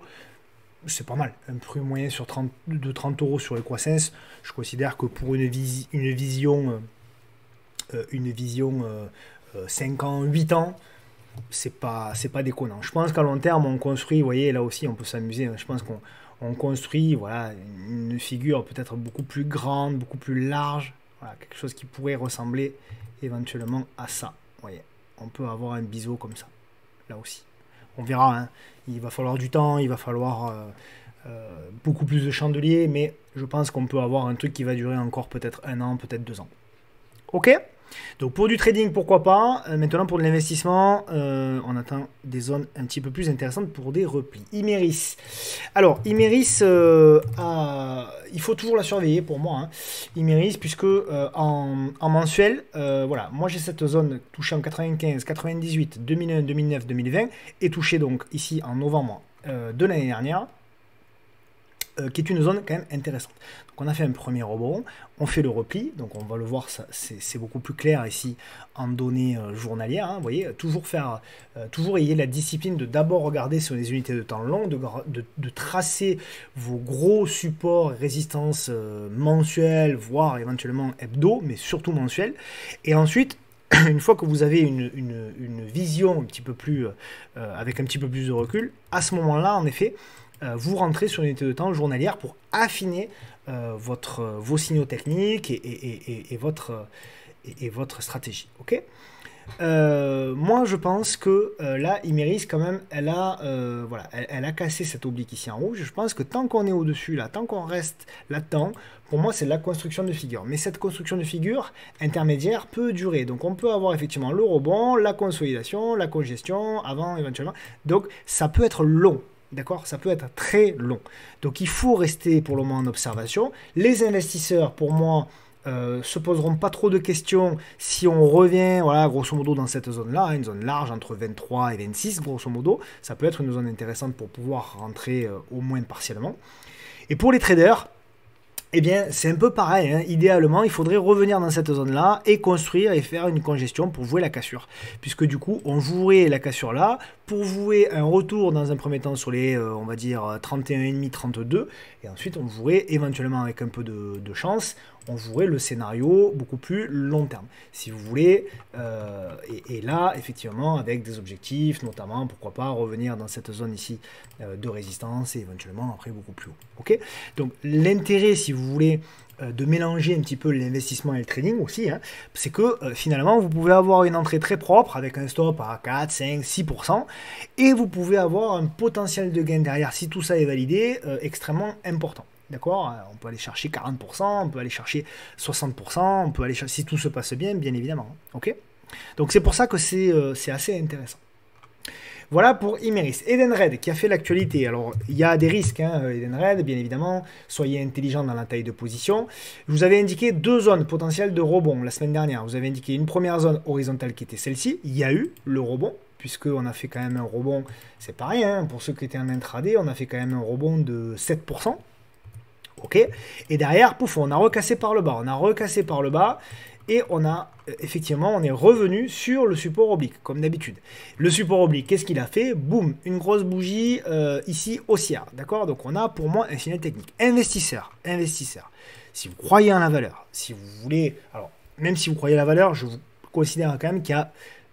C'est pas mal, un prix moyen de 30 € sur Equasense. Je considère que pour une vision 5 ans, 8 ans, c'est pas déconnant. Je pense qu'à long terme, on construit, vous voyez, là aussi, on peut s'amuser. Je pense qu'on construit, voilà, une figure peut-être beaucoup plus grande, beaucoup plus large, voilà, quelque chose qui pourrait ressembler éventuellement à ça. Vous voyez, on peut avoir un biseau comme ça, là aussi. On verra, hein. Il va falloir du temps, il va falloir beaucoup plus de chandeliers, mais je pense qu'on peut avoir un truc qui va durer encore peut-être 1 an, peut-être 2 ans. Ok? Donc pour du trading, pourquoi pas. Maintenant pour de l'investissement, on atteint des zones un petit peu plus intéressantes pour des replis. Imerys. Alors Imerys, il faut toujours la surveiller pour moi, hein. Imerys, puisque en mensuel, voilà, moi j'ai cette zone touchée en 95, 98, 2001, 2009, 2020, et touchée donc ici en novembre de l'année dernière. qui est une zone quand même intéressante. Donc on a fait un premier rebond, on fait le repli, donc on va le voir, c'est beaucoup plus clair ici en données journalières, hein, vous voyez, toujours ayez la discipline de d'abord regarder sur les unités de temps long, de tracer vos gros supports et résistances mensuels, voire éventuellement hebdo, mais surtout mensuels, et ensuite, une fois que vous avez une vision un petit peu plus, avec un petit peu plus de recul, à ce moment-là, en effet, vous rentrez sur l'unité de temps journalière pour affiner vos signaux techniques et votre stratégie. Ok. Moi, je pense que là, Imerys, quand même, voilà, elle a cassé cette oblique ici en rouge. Je pense que tant qu'on est au-dessus, là, tant qu'on reste là-dedans, pour moi, c'est la construction de figure. Mais cette construction de figure intermédiaire peut durer. Donc, on peut avoir effectivement le rebond, la consolidation, la congestion, avant éventuellement. Donc, ça peut être long. D'accord, ça peut être très long. Donc, il faut rester pour le moment en observation. Les investisseurs, pour moi, se poseront pas trop de questions si on revient, voilà, grosso modo dans cette zone-là, hein, une zone large entre 23 et 26, grosso modo. Ça peut être une zone intéressante pour pouvoir rentrer au moins partiellement. Et pour les traders, eh bien, c'est un peu pareil. Hein. Idéalement, il faudrait revenir dans cette zone-là et construire et faire une congestion pour jouer la cassure. Puisque du coup, on jouerait la cassure là pour jouer un retour dans un premier temps sur les, on va dire, 31,5, 32. Et ensuite, on jouerait éventuellement avec un peu de chance, on jouerait le scénario beaucoup plus long terme, si vous voulez. Et là, effectivement, avec des objectifs, notamment, pourquoi pas, revenir dans cette zone ici de résistance et éventuellement après beaucoup plus haut. Ok. Donc, l'intérêt, si vous voulez, de mélanger un petit peu l'investissement et le trading aussi, hein, c'est que finalement, vous pouvez avoir une entrée très propre avec un stop à 4, 5, 6%, et vous pouvez avoir un potentiel de gain derrière, si tout ça est validé, extrêmement important. D'accord. On peut aller chercher 40%, on peut aller chercher 60%, on peut aller chercher, si tout se passe bien, bien évidemment. Ok. Donc c'est pour ça que c'est assez intéressant. Voilà pour Imerys. Edenred qui a fait l'actualité. Alors il y a des risques, hein, Edenred, bien évidemment. Soyez intelligent dans la taille de position. Je vous avais indiqué deux zones potentielles de rebond la semaine dernière. Vous avez indiqué une première zone horizontale qui était celle-ci. Il y a eu le rebond, puisqu'on a fait quand même un rebond, c'est pareil, hein, pour ceux qui étaient en intraday, on a fait quand même un rebond de 7%. Ok, et derrière, pouf, on a recassé par le bas, et on a, effectivement, on est revenu sur le support oblique, comme d'habitude. Le support oblique, qu'est-ce qu'il a fait? Boum, une grosse bougie, ici, haussière, d'accord? Donc on a, pour moi, un signal technique. Investisseur, si vous croyez en la valeur, si vous voulez, alors, même si vous croyez à la valeur, je vous considère quand même qu'il y a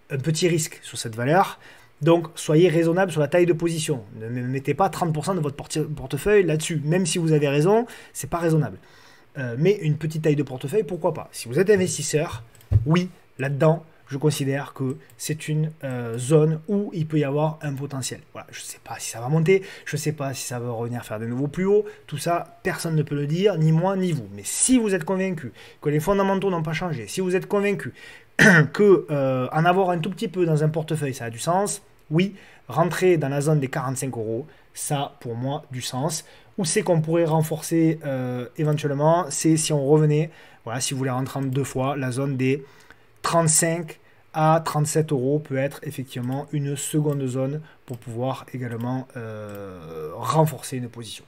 un petit risque sur cette valeur. Donc, soyez raisonnable sur la taille de position. Ne mettez pas 30% de votre portefeuille là-dessus. Même si vous avez raison, c'est pas raisonnable. Mais une petite taille de portefeuille, pourquoi pas? Si vous êtes investisseur, oui, là-dedans, je considère que c'est une zone où il peut y avoir un potentiel. Voilà, je ne sais pas si ça va monter, je ne sais pas si ça va revenir faire de nouveau plus haut. Tout ça, personne ne peut le dire, ni moi, ni vous. Mais si vous êtes convaincu que les fondamentaux n'ont pas changé, si vous êtes convaincu que en avoir un tout petit peu dans un portefeuille, ça a du sens, oui, rentrer dans la zone des 45 €, ça, pour moi, du sens. Où c'est qu'on pourrait renforcer éventuellement, c'est si on revenait, voilà, si vous voulez rentrer en deux fois, la zone des 35 à 37 € peut être effectivement une seconde zone pour pouvoir également renforcer une position.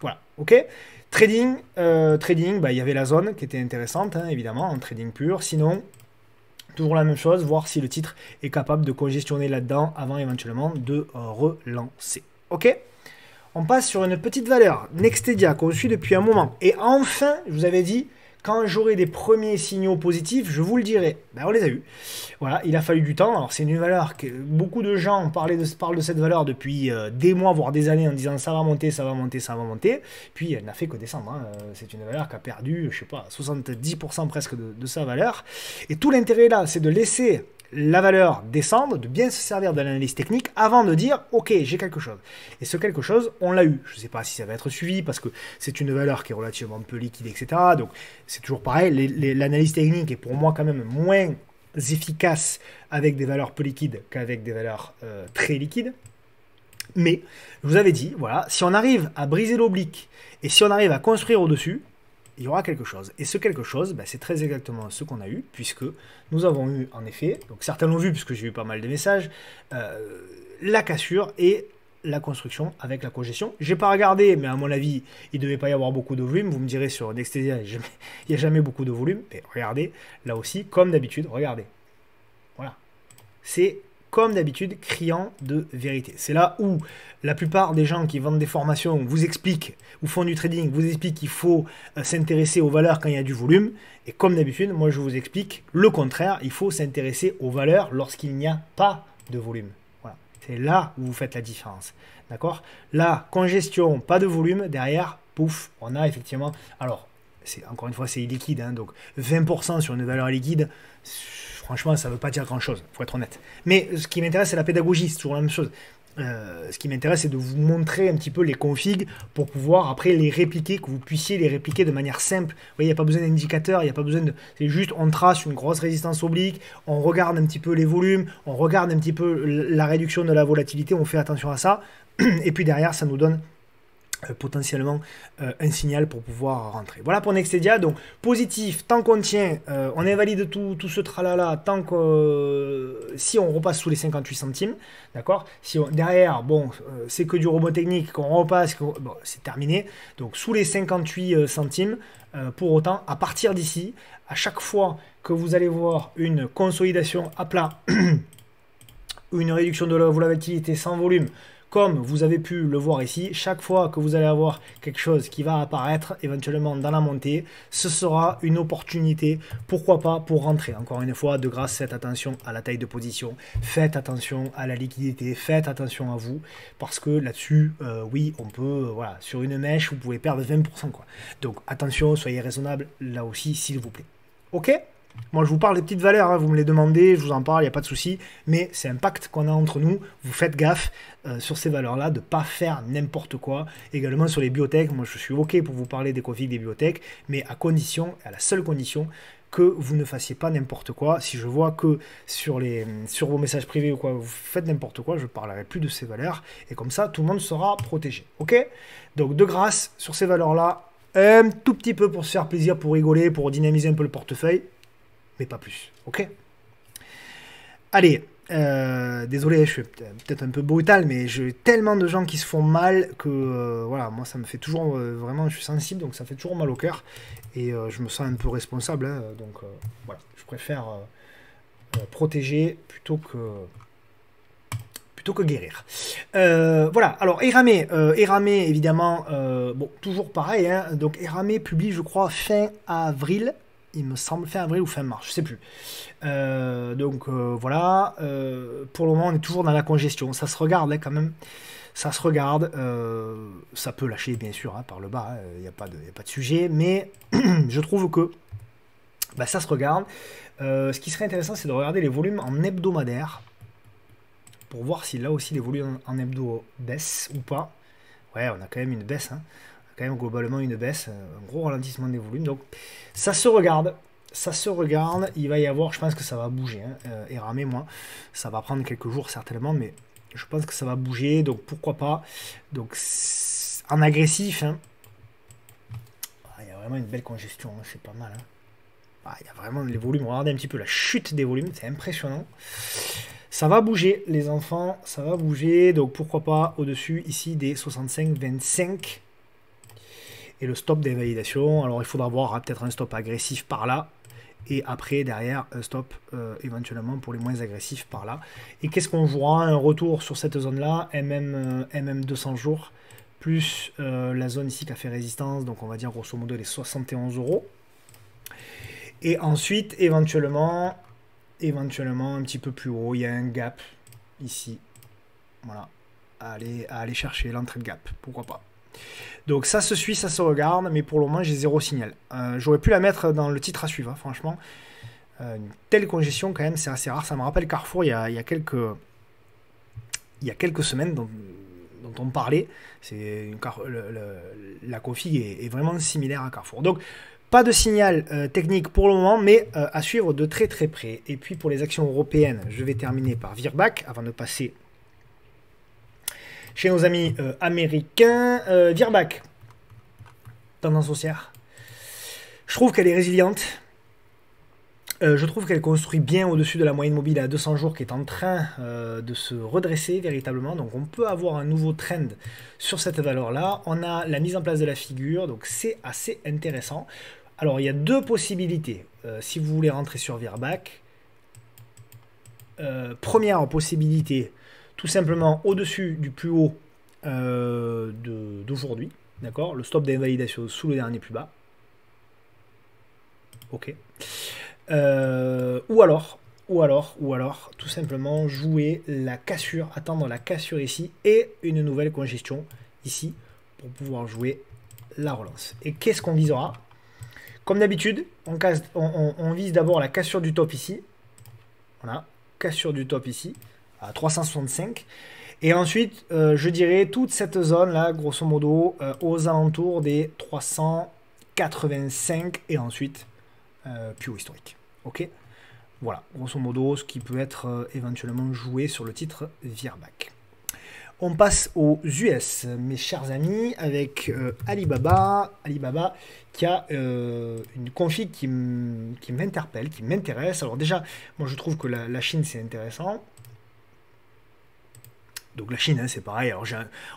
Voilà, ok. Trading, bah, il y avait la zone qui était intéressante, hein, évidemment, en trading pur. Sinon, toujours la même chose, voir si le titre est capable de congestionner là-dedans avant éventuellement de relancer. Ok. On passe sur une petite valeur, Nextedia, qu'on suit depuis un moment. Et enfin, je vous avais dit, quand j'aurai des premiers signaux positifs, je vous le dirai. Ben, on les a eus. Voilà, il a fallu du temps. Alors, c'est une valeur que beaucoup de gens parlent de cette valeur depuis des mois, voire des années, en disant ça va monter, ça va monter, ça va monter. Puis, elle n'a fait que descendre. Hein. C'est une valeur qui a perdu, je sais pas, 70% presque de sa valeur. Et tout l'intérêt là, c'est de laisser la valeur descendre, de bien se servir de l'analyse technique avant de dire ok, j'ai quelque chose. Et ce quelque chose, on l'a eu. Je ne sais pas si ça va être suivi parce que c'est une valeur qui est relativement peu liquide, etc. Donc c'est toujours pareil. L'analyse technique est pour moi quand même moins efficace avec des valeurs peu liquides qu'avec des valeurs très liquides. Mais je vous avais dit, voilà, si on arrive à briser l'oblique et si on arrive à construire au-dessus, il y aura quelque chose. Et ce quelque chose, ben, c'est très exactement ce qu'on a eu, puisque nous avons eu, en effet, donc certains l'ont vu, puisque j'ai eu pas mal de messages, la cassure, et la construction avec la congestion. J'ai pas regardé, mais à mon avis, il ne devait pas y avoir beaucoup de volume. Vous me direz sur Nextedia, il n'y a jamais beaucoup de volume. Mais regardez, là aussi, comme d'habitude, regardez. Voilà. C'est comme d'habitude criant de vérité. C'est là où la plupart des gens qui vendent des formations vous expliquent, ou font du trading, vous expliquent qu'il faut s'intéresser aux valeurs quand il y a du volume. Et comme d'habitude, moi je vous explique le contraire. Il faut s'intéresser aux valeurs lorsqu'il n'y a pas de volume. Voilà. C'est là où vous faites la différence. D'accord? Là, congestion, pas de volume, derrière, pouf, on a effectivement... Alors, encore une fois, c'est illiquide, hein, donc 20% sur une valeur liquide, franchement, ça ne veut pas dire grand-chose, il faut être honnête. Mais ce qui m'intéresse, c'est la pédagogie, c'est toujours la même chose. Ce qui m'intéresse, c'est de vous montrer un petit peu les configs pour pouvoir après les répliquer, que vous puissiez les répliquer de manière simple. Vous voyez, il n'y a pas besoin d'indicateur, il n'y a pas besoin de... C'est juste, on trace une grosse résistance oblique, on regarde un petit peu les volumes, on regarde un petit peu la réduction de la volatilité, on fait attention à ça. Et puis derrière, ça nous donne potentiellement un signal pour pouvoir rentrer. Voilà pour Nextedia. Donc positif, tant qu'on tient, on invalide tout ce tralala, tant que si on repasse sous les 58 centimes, d'accord. Si derrière, bon, c'est que du robot technique, qu'on repasse, bon, c'est terminé. Donc sous les 58 centimes, pour autant, à partir d'ici, à chaque fois que vous allez voir une consolidation à plat, ou une réduction de la volatilité sans volume, comme vous avez pu le voir ici, chaque fois que vous allez avoir quelque chose qui va apparaître éventuellement dans la montée, ce sera une opportunité, pourquoi pas, pour rentrer. Encore une fois, de grâce, faites attention à la taille de position, faites attention à la liquidité, faites attention à vous, parce que là-dessus, oui, on peut, voilà, sur une mèche, vous pouvez perdre 20%, quoi. Donc attention, soyez raisonnable, là aussi, s'il vous plaît. Ok ? Moi, je vous parle des petites valeurs, hein, vous me les demandez, je vous en parle, il n'y a pas de souci, mais c'est un pacte qu'on a entre nous, vous faites gaffe sur ces valeurs-là, de ne pas faire n'importe quoi. Également sur les biotech, moi je suis OK pour vous parler des configs des biotech, mais à condition, à la seule condition, que vous ne fassiez pas n'importe quoi. Si je vois que sur vos messages privés ou quoi, vous faites n'importe quoi, je ne parlerai plus de ces valeurs, et comme ça, tout le monde sera protégé. OK? Donc, de grâce, sur ces valeurs-là, un tout petit peu pour se faire plaisir, pour rigoler, pour dynamiser un peu le portefeuille, mais pas plus, ok? Allez, désolé, je suis peut-être un peu brutal, mais j'ai tellement de gens qui se font mal que, voilà, moi ça me fait toujours, vraiment, je suis sensible, donc ça fait toujours mal au cœur, et je me sens un peu responsable, hein, donc voilà, je préfère protéger plutôt que guérir. Voilà, alors Eramé, évidemment, bon, toujours pareil, hein, donc Eramé publie, je crois, fin avril, il me semble, fin avril ou fin mars, je sais plus. Donc voilà, pour le moment on est toujours dans la congestion, ça se regarde hein, quand même, ça se regarde, ça peut lâcher bien sûr hein, par le bas, il n'y a pas de sujet, mais je trouve que bah, ça se regarde. Ce qui serait intéressant c'est de regarder les volumes en hebdomadaire, pour voir si là aussi les volumes en hebdo baissent ou pas. Ouais, on a quand même une baisse, hein. Quand même globalement une baisse, un gros ralentissement des volumes, donc ça se regarde, il va y avoir, je pense que ça va bouger, hein, Eramé, moi, ça va prendre quelques jours certainement, mais je pense que ça va bouger, donc pourquoi pas, donc en agressif, hein. Ah, il y a vraiment une belle congestion, hein, c'est pas mal, hein. Ah, il y a vraiment les volumes, regardez un petit peu la chute des volumes, c'est impressionnant. Ça va bouger, les enfants, ça va bouger, donc pourquoi pas au-dessus ici des 65,25. Et le stop d'invalidation, alors il faudra voir hein, peut-être un stop agressif par là, et après derrière un stop éventuellement pour les moins agressifs par là. Et qu'est-ce qu'on jouera? Un retour sur cette zone-là, MM 200 jours, plus la zone ici qui a fait résistance, donc on va dire grosso modo les 71 €. Et ensuite, éventuellement, un petit peu plus haut, il y a un gap ici, voilà, à aller chercher l'entrée de gap, pourquoi pas. Donc ça se suit, ça se regarde, mais pour le moment j'ai zéro signal. J'aurais pu la mettre dans le titre à suivre, hein, franchement. Une telle congestion quand même, c'est assez rare. Ça me rappelle Carrefour il y a quelques semaines dont on parlait. La config est vraiment similaire à Carrefour. Donc pas de signal technique pour le moment, mais à suivre de très très près. Et puis pour les actions européennes, je vais terminer par Virbac avant de passer chez nos amis américains. Virbac, tendance haussière. Je trouve qu'elle est résiliente. Je trouve qu'elle construit bien au-dessus de la moyenne mobile à 200 jours qui est en train de se redresser véritablement. Donc on peut avoir un nouveau trend sur cette valeur-là. On a la mise en place de la figure, donc c'est assez intéressant. Alors il y a deux possibilités si vous voulez rentrer sur Virbac. Première possibilité, tout simplement au-dessus du plus haut d'aujourd'hui. D'accord, le stop d'invalidation sous le dernier plus bas. Ok. Ou alors, tout simplement jouer la cassure, attendre la cassure ici et une nouvelle congestion ici pour pouvoir jouer la relance. Et qu'est-ce qu'on visera? Comme d'habitude, on vise d'abord la cassure du top ici. Voilà, cassure du top ici à 365. Et ensuite, je dirais toute cette zone là, grosso modo, aux alentours des 385 et ensuite plus haut historique. Ok, voilà, grosso modo, ce qui peut être éventuellement joué sur le titre Virbac. On passe aux US, mes chers amis, avec Alibaba. Alibaba qui a une config qui m'interpelle, qui m'intéresse. Alors déjà, moi je trouve que la Chine c'est intéressant. Donc la Chine, hein, c'est pareil. Alors,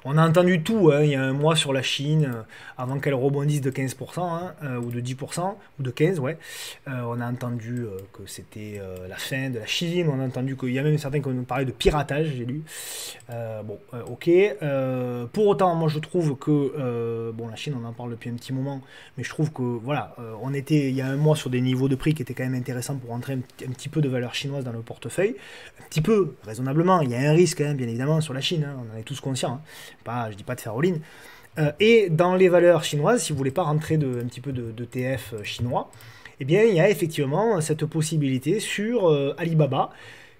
on a entendu tout hein, il y a un mois sur la Chine, avant qu'elle rebondisse de 15%, hein, ou de 10%, ou de 15%, ouais. On a entendu que c'était la fin de la Chine, on a entendu qu'il y a même certains qui nous parlaient de piratage, j'ai lu. Bon, ok. Pour autant, moi je trouve que, bon, la Chine, on en parle depuis un petit moment, mais je trouve que, voilà, on était il y a un mois sur des niveaux de prix qui étaient quand même intéressants pour rentrer un petit peu de valeur chinoise dans le portefeuille. Un petit peu, raisonnablement. Il y a un risque, hein, bien évidemment, sur la Chine, hein, on en est tous conscients, hein. Je dis pas de faire all-in. Et dans les valeurs chinoises, si vous voulez pas rentrer un petit peu de TF chinois, eh bien il y a effectivement cette possibilité sur Alibaba,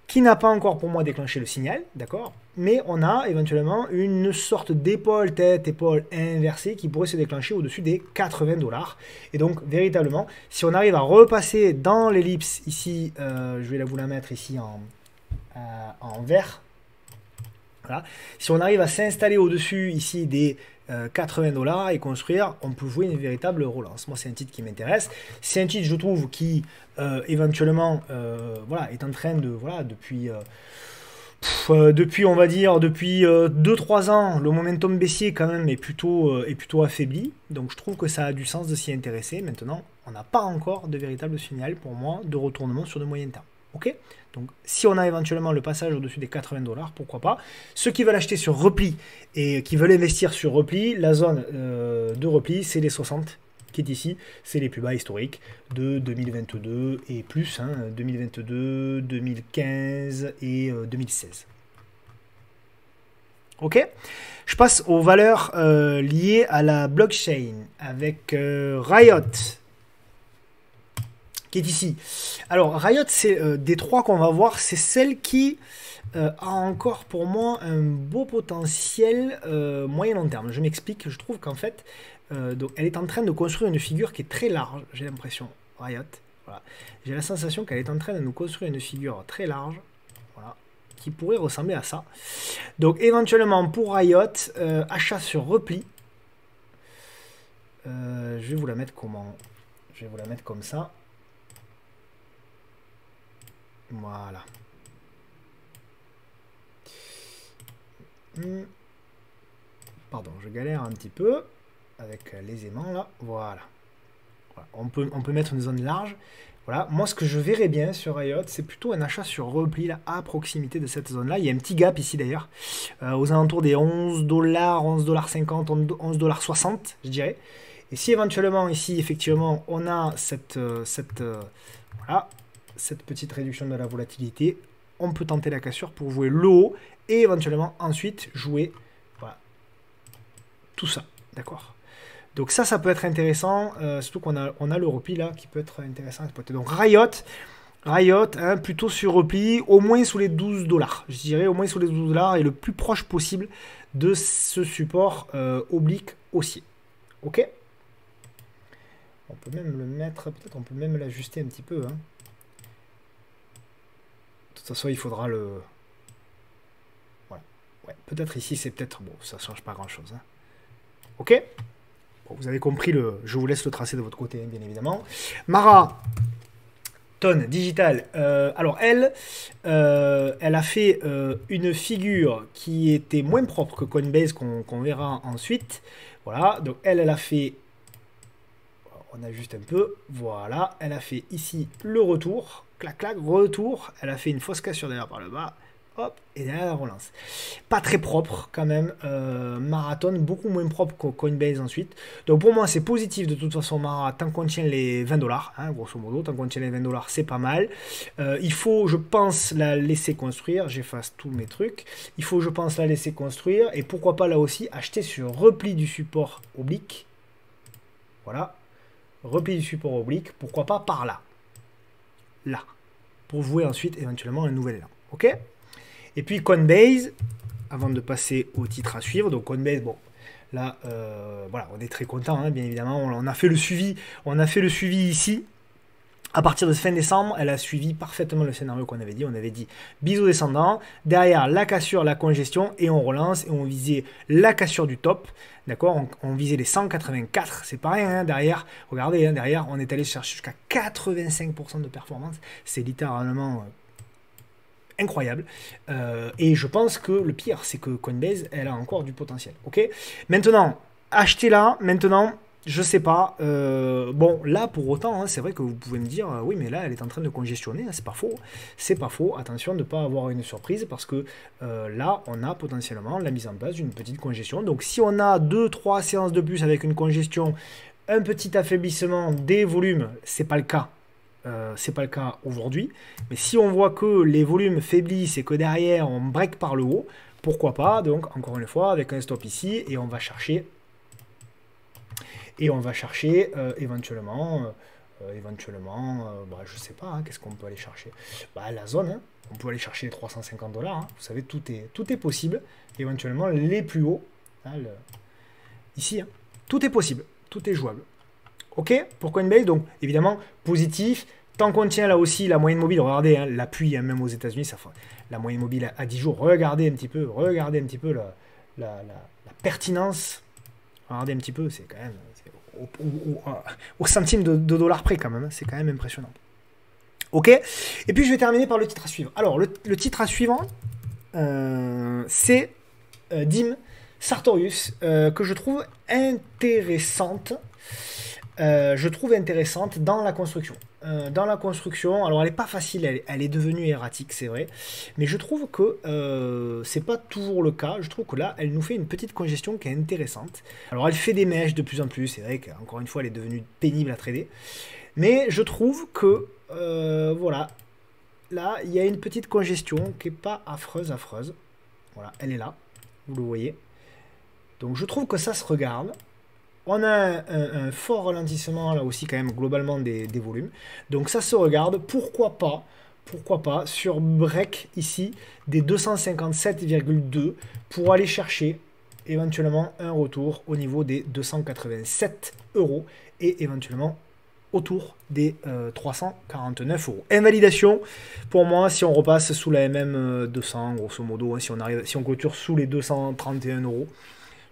qui n'a pas encore pour moi déclenché le signal, d'accord, mais on a éventuellement une sorte d'épaule, tête, épaule inversée qui pourrait se déclencher au-dessus des 80 $. Et donc véritablement, si on arrive à repasser dans l'ellipse ici, je vais vous la mettre ici en vert. Voilà. Si on arrive à s'installer au-dessus ici des 80 $ et construire, on peut jouer une véritable relance. Moi, c'est un titre qui m'intéresse. C'est un titre, je trouve, qui éventuellement voilà, est en train de, voilà, depuis, on va dire, depuis 2-3 ans, le momentum baissier quand même est plutôt affaibli. Donc je trouve que ça a du sens de s'y intéresser. Maintenant, on n'a pas encore de véritable signal pour moi de retournement sur de moyen terme. Ok, donc si on a éventuellement le passage au-dessus des 80 $, pourquoi pas. Ceux qui veulent acheter sur repli et qui veulent investir sur repli, la zone de repli, c'est les 60 qui est ici. C'est les plus bas historiques de 2022 et plus, hein, 2022, 2015 et 2016. Ok, je passe aux valeurs liées à la blockchain avec Riot, qui est ici. Alors, Riot, c'est des trois qu'on va voir, c'est celle qui a encore pour moi un beau potentiel moyen long terme. Je m'explique, je trouve qu'en fait, donc, elle est en train de construire une figure qui est très large, j'ai l'impression, Riot. Voilà. J'ai la sensation qu'elle est en train de nous construire une figure très large, voilà, qui pourrait ressembler à ça. Donc, éventuellement, pour Riot, achat sur repli. Je vais vous la mettre comment? Je vais vous la mettre comme ça. Voilà. Pardon, je galère un petit peu avec les aimants là. Voilà. Voilà. On peut mettre une zone large. Voilà. Moi, ce que je verrais bien sur Riot, c'est plutôt un achat sur repli là, à proximité de cette zone là. Il y a un petit gap ici d'ailleurs, aux alentours des 11 $, 11,50 $, 11,60 $, je dirais. Et si éventuellement ici, effectivement, on a voilà, cette petite réduction de la volatilité, on peut tenter la cassure pour jouer le haut et éventuellement ensuite jouer, voilà, tout ça, d'accord. Donc ça peut être intéressant, surtout qu'on a le repli là qui peut être intéressant à exploiter. Donc Riot, hein, plutôt sur repli, au moins sous les 12 $, je dirais au moins sous les 12 $ et le plus proche possible de ce support oblique haussier. Ok. On peut même le mettre, peut-être on peut même l'ajuster un petit peu, hein. De toute façon, il faudra le... Voilà. Ouais, peut-être ici, c'est peut-être... Bon, ça ne change pas grand-chose. Hein. Ok. Bon, vous avez compris, je vous laisse le tracer de votre côté, hein, bien évidemment. Mara, Tonne Digital. Alors elle a fait une figure qui était moins propre que Coinbase qu'on verra ensuite. Voilà, donc elle a fait, on ajuste un peu, voilà, elle a fait ici le retour, clac clac, retour, elle a fait une fausse cassure derrière par le bas, hop, et derrière la relance. Pas très propre quand même, Marathon, beaucoup moins propre que Coinbase ensuite. Donc pour moi c'est positif de toute façon Mara, tant qu'on tient les 20 $, hein, grosso modo, tant qu'on tient les 20 $, c'est pas mal. Il faut, je pense, la laisser construire, j'efface tous mes trucs, il faut, je pense, la laisser construire, et pourquoi pas là aussi acheter sur repli du support oblique, voilà, repli du support oblique, pourquoi pas par là, là, pour jouer ensuite éventuellement un nouvel élan, ok? Et puis Coinbase, avant de passer au titre à suivre, donc Coinbase, bon, là, voilà, on est très content, hein, bien évidemment, on a fait le suivi, ici. À partir de fin décembre, elle a suivi parfaitement le scénario qu'on avait dit. On avait dit biseau descendant, derrière la cassure, la congestion, et on relance, et on visait la cassure du top. D'accord, on visait les 184, c'est pas rien, hein, derrière, regardez, hein, derrière, on est allé chercher jusqu'à 85% de performance. C'est littéralement incroyable. Et je pense que le pire, c'est que Coinbase, elle a encore du potentiel. Ok. Maintenant, achetez-la. Maintenant, je sais pas. Bon, là, pour autant, hein, c'est vrai que vous pouvez me dire, oui, mais là, elle est en train de congestionner. Hein, c'est pas faux. C'est pas faux. Attention de ne pas avoir une surprise parce que là, on a potentiellement la mise en place d'une petite congestion. Donc, si on a 2-3 séances de plus avec une congestion, un petit affaiblissement des volumes, c'est pas le cas. C'est pas le cas aujourd'hui, mais si on voit que les volumes faiblissent et que derrière on break par le haut, pourquoi pas, donc encore une fois avec un stop ici, et on va chercher éventuellement bah, je sais pas, hein, qu'est-ce qu'on peut aller chercher, bah, la zone, hein, on peut aller chercher les 350 $, hein, vous savez, tout est possible, éventuellement les plus hauts, hein, ici, hein, tout est possible, tout est jouable. Ok, pour Coinbase, donc évidemment positif. Tant qu'on tient là aussi la moyenne mobile, regardez, hein, l'appui, hein, même aux États-Unis, ça fait la moyenne mobile à 10 jours. Regardez un petit peu la pertinence. Regardez un petit peu, c'est quand même au centime de dollar près quand même. Hein, c'est quand même impressionnant. Ok, et puis je vais terminer par le titre à suivre. Alors le titre à suivre, c'est Dim Sartorius, que je trouve intéressante. Dans la construction. Alors elle n'est pas facile, elle est devenue erratique, c'est vrai, mais je trouve que c'est pas toujours le cas. Je trouve que là, elle nous fait une petite congestion qui est intéressante. Alors elle fait des mèches de plus en plus, c'est vrai qu'encore une fois, elle est devenue pénible à trader, mais je trouve que voilà, là, il y a une petite congestion qui n'est pas affreuse. Voilà, elle est là, vous le voyez. Donc je trouve que ça se regarde. On a un fort ralentissement là aussi quand même globalement des volumes. Donc ça se regarde, pourquoi pas sur break ici des 257,2 pour aller chercher éventuellement un retour au niveau des 287 € et éventuellement autour des 349 €. Invalidation, pour moi, si on repasse sous la MM200, grosso modo, hein, si on clôture sous les 231 €,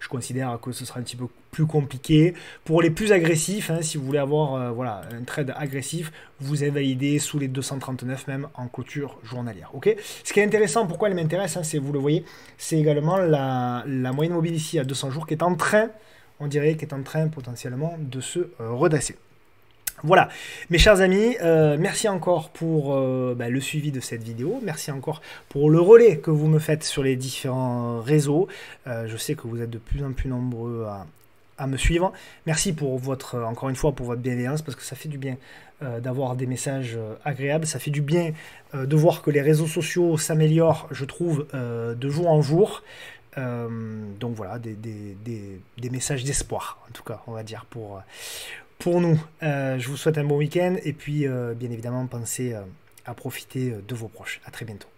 je considère que ce sera un petit peu plus compliqué. Pour les plus agressifs, hein, si vous voulez avoir voilà, un trade agressif, vous invalidez sous les 239 même en clôture journalière. Okay, ce qui est intéressant, pourquoi elle m'intéresse, hein, c'est, vous le voyez, c'est également la moyenne mobile ici à 200 jours qui est en train, on dirait, potentiellement de se redasser. Voilà, mes chers amis, merci encore pour le suivi de cette vidéo. Merci encore pour le relais que vous me faites sur les différents réseaux. Je sais que vous êtes de plus en plus nombreux à me suivre. Merci pour encore une fois, pour votre bienveillance, parce que ça fait du bien d'avoir des messages agréables. Ça fait du bien de voir que les réseaux sociaux s'améliorent, je trouve, de jour en jour. Donc voilà, des messages d'espoir, en tout cas, on va dire, pour nous. Je vous souhaite un bon week-end et puis bien évidemment pensez à profiter de vos proches. À très bientôt.